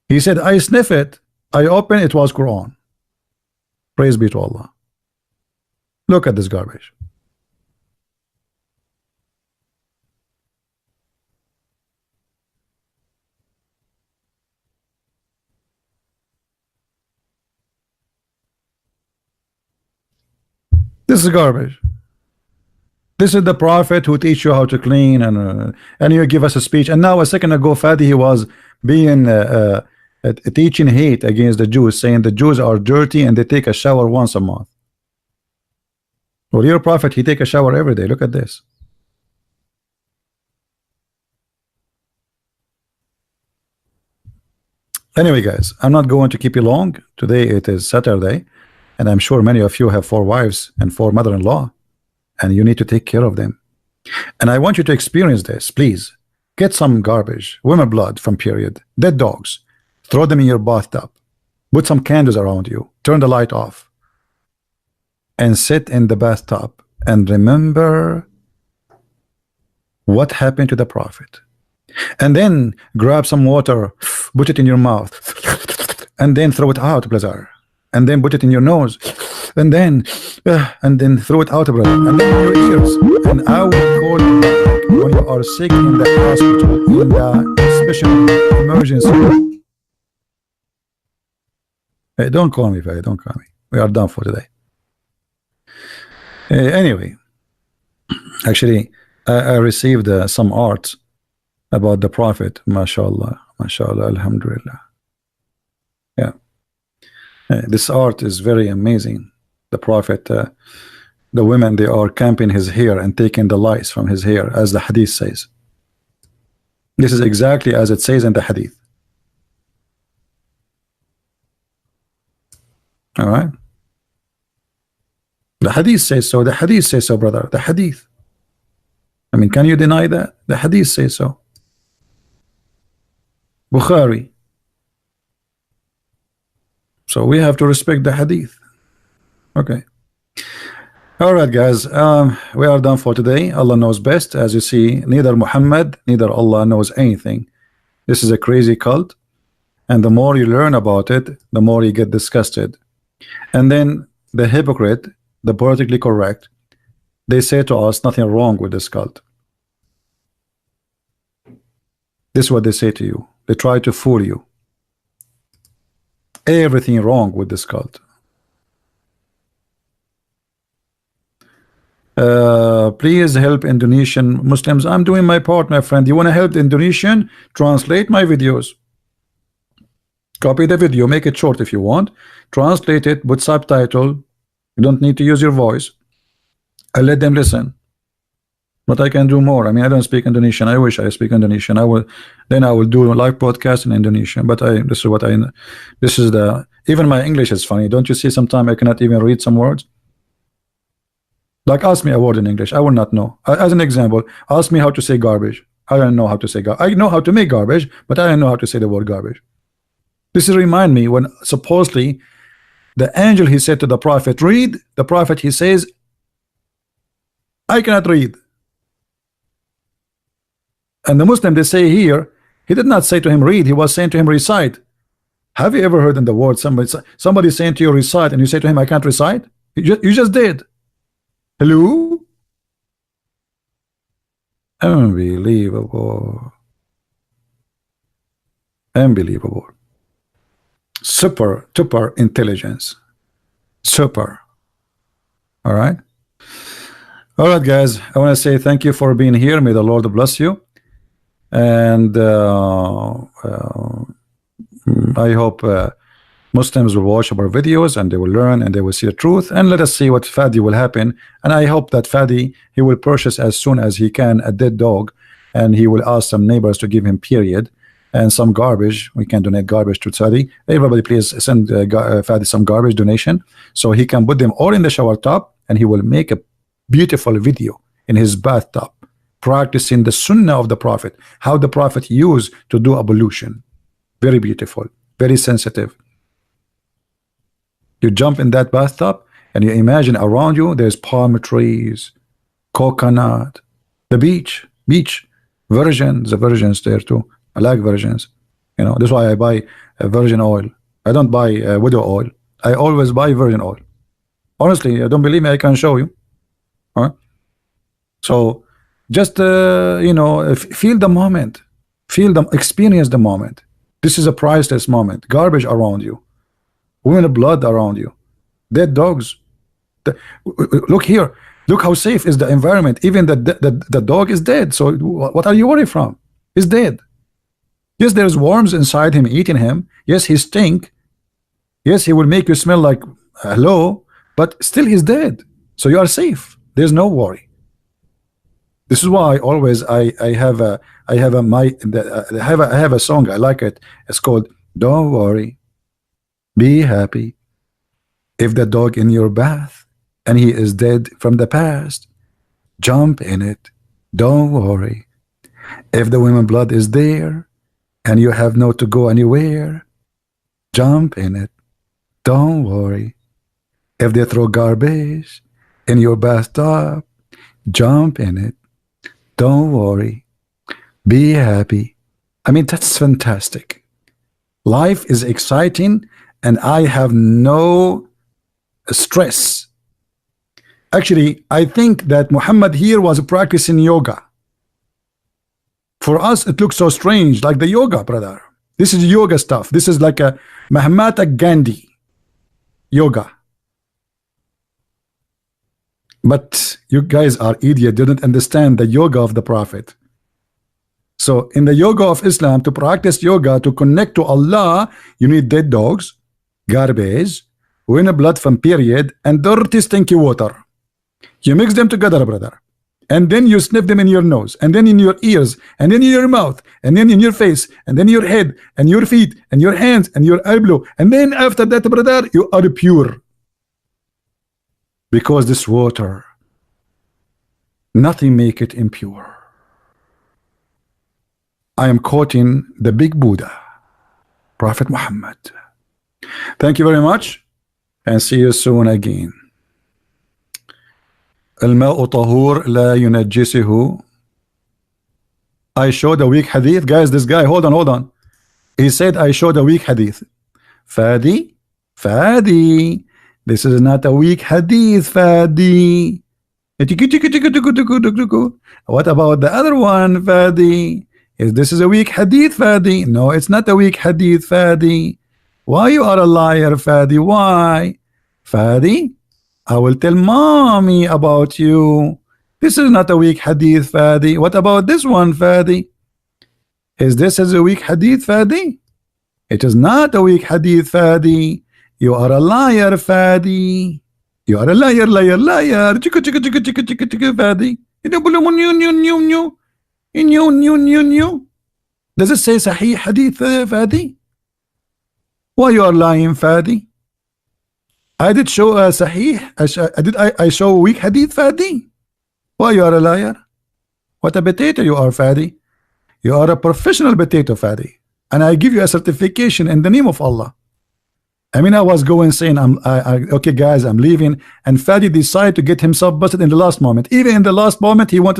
He said, "I sniff it. I open it was Quran." Praise be to Allah. Look at this garbage. This is garbage. This is the prophet who teach you how to clean, and you give us a speech. And now a second ago, Fadi, he was being teaching hate against the Jews, saying the Jews are dirty and they take a shower once a month. Well, your prophet, he take a shower every day. Look at this. Anyway, guys, I'm not going to keep you long. Today it is Saturday, and I'm sure many of you have 4 wives and 4 mother-in-law, and you need to take care of them. And I want you to experience this. Please get some garbage, women blood from period, dead dogs, throw them in your bathtub, put some candles around you, turn the light off, and sit in the bathtub and remember what happened to the prophet. And then grab some water, put it in your mouth, and then throw it out, brother. And then put it in your nose, and then throw it out, brother. And then in your ears. And I will call you when you are sick in the hospital, in the special emergency. Hey, don't call me, Faye. Don't call me. We are done for today. Anyway, actually, I received some art about the prophet. MashaAllah, MashaAllah, Alhamdulillah. Yeah. This art is very amazing. The prophet, the women, they are camping his hair and taking the lice from his hair, as the hadith says. This is exactly as it says in the hadith. All right. The hadith says so. The hadith says so, brother. The hadith. I mean, can you deny that? The hadith says so. Bukhari. So we have to respect the hadith. Okay. All right, guys. We are done for today. Allah knows best. As you see, neither Muhammad, neither Allah knows anything. This is a crazy cult. And the more you learn about it, the more you get disgusted. And then the hypocrite, the politically correct, they say to us nothing wrong with this cult. This is what they say to you. They try to fool you. Everything wrong with this cult. Please help Indonesian Muslims. I'm doing my part, my friend. You want to help the Indonesian? Translate my videos. Copy the video, make it short if you want. Translate it with subtitle. You don't need to use your voice. I let them listen. But I can do more. I mean, I don't speak Indonesian. I wish I speak Indonesian. I will do a live podcast in Indonesian. But this is what I. This is the. Even my English is funny. Don't you see? Sometimes I cannot even read some words. Like, ask me a word in English, I will not know. As an example, ask me how to say garbage. I don't know how to say garbage. I know how to make garbage, but I don't know how to say the word garbage. This is remind me when supposedly the angel, he said to the prophet, read. The prophet, he says, I cannot read. And the Muslim, they say here, he did not say to him read, he was saying to him recite. Have you ever heard in the word somebody saying to you recite, and you say to him I can't recite? You just did. Hello? Unbelievable. Unbelievable. Super intelligence. Super. All right. All right, guys. I want to say thank you for being here. May the Lord bless you. And I hope Muslims will watch our videos and they will learn and they will see the truth, and let us see what Fadi will happen. And I hope that Fadi, he will purchase as soon as he can a dead dog, and he will ask some neighbors to give him period and some garbage. We can donate garbage to Fadi. Everybody please send Fadi some garbage donation so he can put them all in the shower tub, and he will make a beautiful video in his bathtub practicing the sunnah of the Prophet, how the Prophet used to do ablution. Very beautiful, very sensitive. You jump in that bathtub and you imagine around you there's palm trees, coconut, the beach, virgins, the virgins there too. I like virgins. You know, that's why I buy virgin oil. I don't buy widow oil. I always buy virgin oil. Honestly, don't believe me, I can show you. All right? So just you know, feel the moment, experience the moment. This is a priceless moment. Garbage around you, women blood around you, dead dogs. Look here, look how safe is the environment. Even the dog is dead. So what are you worried from? He's dead. Yes, there's worms inside him eating him. Yes, he stink. Yes, he will make you smell like hello, but still he's dead. So you are safe. There's no worry. This is why always I have a song. I like it. It's called "Don't Worry, Be Happy." If the dog in your bath and he is dead from the past, jump in it. Don't worry. If the women blood is there and you have no to go anywhere, jump in it. Don't worry. If they throw garbage in your bathtub, jump in it. Don't worry. Be happy. I mean, that's fantastic. Life is exciting and I have no stress. Actually, I think that Muhammad here was practicing yoga. For us, it looks so strange, like the yoga, brother. This is yoga stuff. This is like a Mahatma Gandhi yoga. But you guys are idiot, didn't understand the yoga of the Prophet. So in the yoga of Islam, to practice yoga, to connect to Allah, you need dead dogs, garbage, women blood from period, and dirty stinky water. You mix them together, brother, and then you sniff them in your nose, and then in your ears, and then in your mouth, and then in your face, and then your head, and your feet, and your hands, and your elbow, and then after that, brother, you are pure. Because this water, nothing make it impure. I am quoting the big Buddha, Prophet Muhammad. Thank you very much, and see you soon again. الماء طهور لا ينجسه. I showed a weak hadith. Guys, this guy, hold on. He said I showed a weak hadith. Fadi, This is not a weak hadith, Fadi. What about the other one, Fadi? Is this is a weak hadith, Fadi? No, it's not a weak hadith, Fadi. Why you are a liar, Fadi? Why? Fadi, I will tell mommy about you. This is not a weak hadith, Fadi. What about this one, Fadi? Is this a weak hadith, Fadi? It is not a weak hadith, Fadi. You are a liar, Fadi. You are a liar, liar, liar. Chicka, chicka, chicka, chicka, chicka, chicka, Fadi. Does it say Sahih hadith, Fadi? Why you are lying, Fadi? I did show Sahih. I show weak hadith, Fadi? Why you are a liar? What a potato you are, Fadi. You are a professional potato, Fadi. And I give you a certification in the name of Allah. I mean, I was going saying, okay, guys, I'm leaving, and Fadi decided to get himself busted in the last moment. Even in the last moment, he want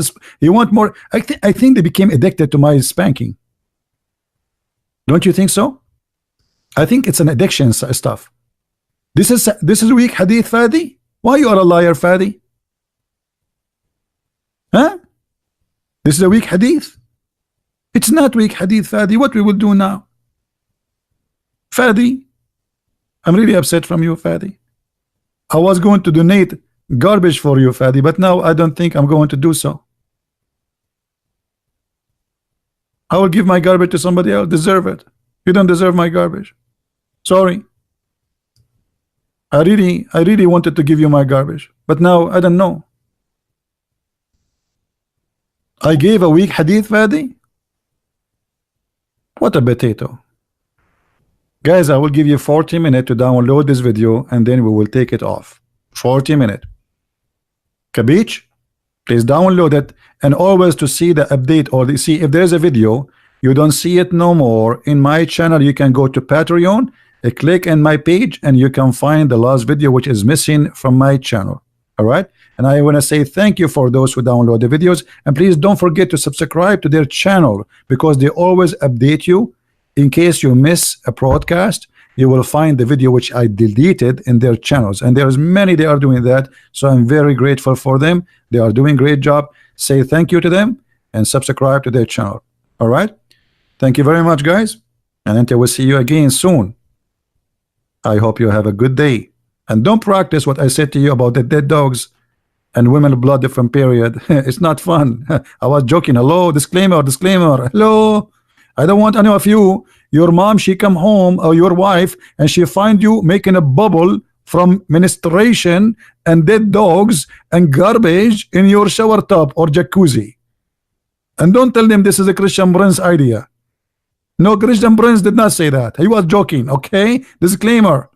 more. I think they became addicted to my spanking. Don't you think so? I think it's an addiction stuff. This is weak hadith, Fadi. Why you are a liar, Fadi? Huh? This is a weak hadith. It's not weak hadith, Fadi. What we will do now, Fadi? I'm really upset from you, Fadi. I was going to donate garbage for you, Fadi, but now I don't think I'm going to do so. I will give my garbage to somebody else. Deserve it. You don't deserve my garbage. Sorry. I really wanted to give you my garbage, but now I don't know. I gave a weak hadith, Fadi. What a potato. Guys, I will give you 40 minutes to download this video, and then we will take it off. 40 minutes. Kabich? Please download it, and always to see the update, or see if there's a video you don't see it no more in my channel, you can go to Patreon, click in my page, and you can find the last video which is missing from my channel. All right, and I want to say thank you for those who download the videos, and please don't forget to subscribe to their channel, because they always update you. In case you miss a broadcast, you will find the video which I deleted in their channels, and there's many they are doing that, so I'm very grateful for them. They are doing great job. Say thank you to them and subscribe to their channel. All right, thank you very much, guys, and until we see you again soon, I hope you have a good day, and don't practice what I said to you about the dead dogs and women blood different period. It's not fun. I was joking. Hello, disclaimer, disclaimer. Hello, I don't want any of you, your mom, she come home, or your wife, and she find you making a bubble from menstruation and dead dogs and garbage in your shower tub or jacuzzi. And don't tell them this is a Christian Prince idea. No, Christian Prince did not say that. He was joking, okay? Disclaimer.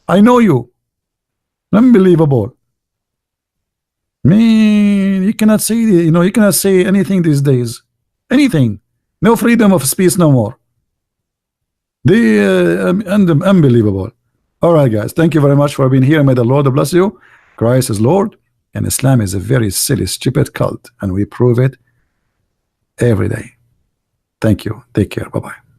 I know you. Unbelievable. Man, you cannot say, you cannot say anything these days. Anything. No freedom of speech no more. Unbelievable. All right, guys. Thank you very much for being here. May the Lord bless you. Christ is Lord, and Islam is a very silly, stupid cult, and we prove it every day. Thank you. Take care. Bye-bye.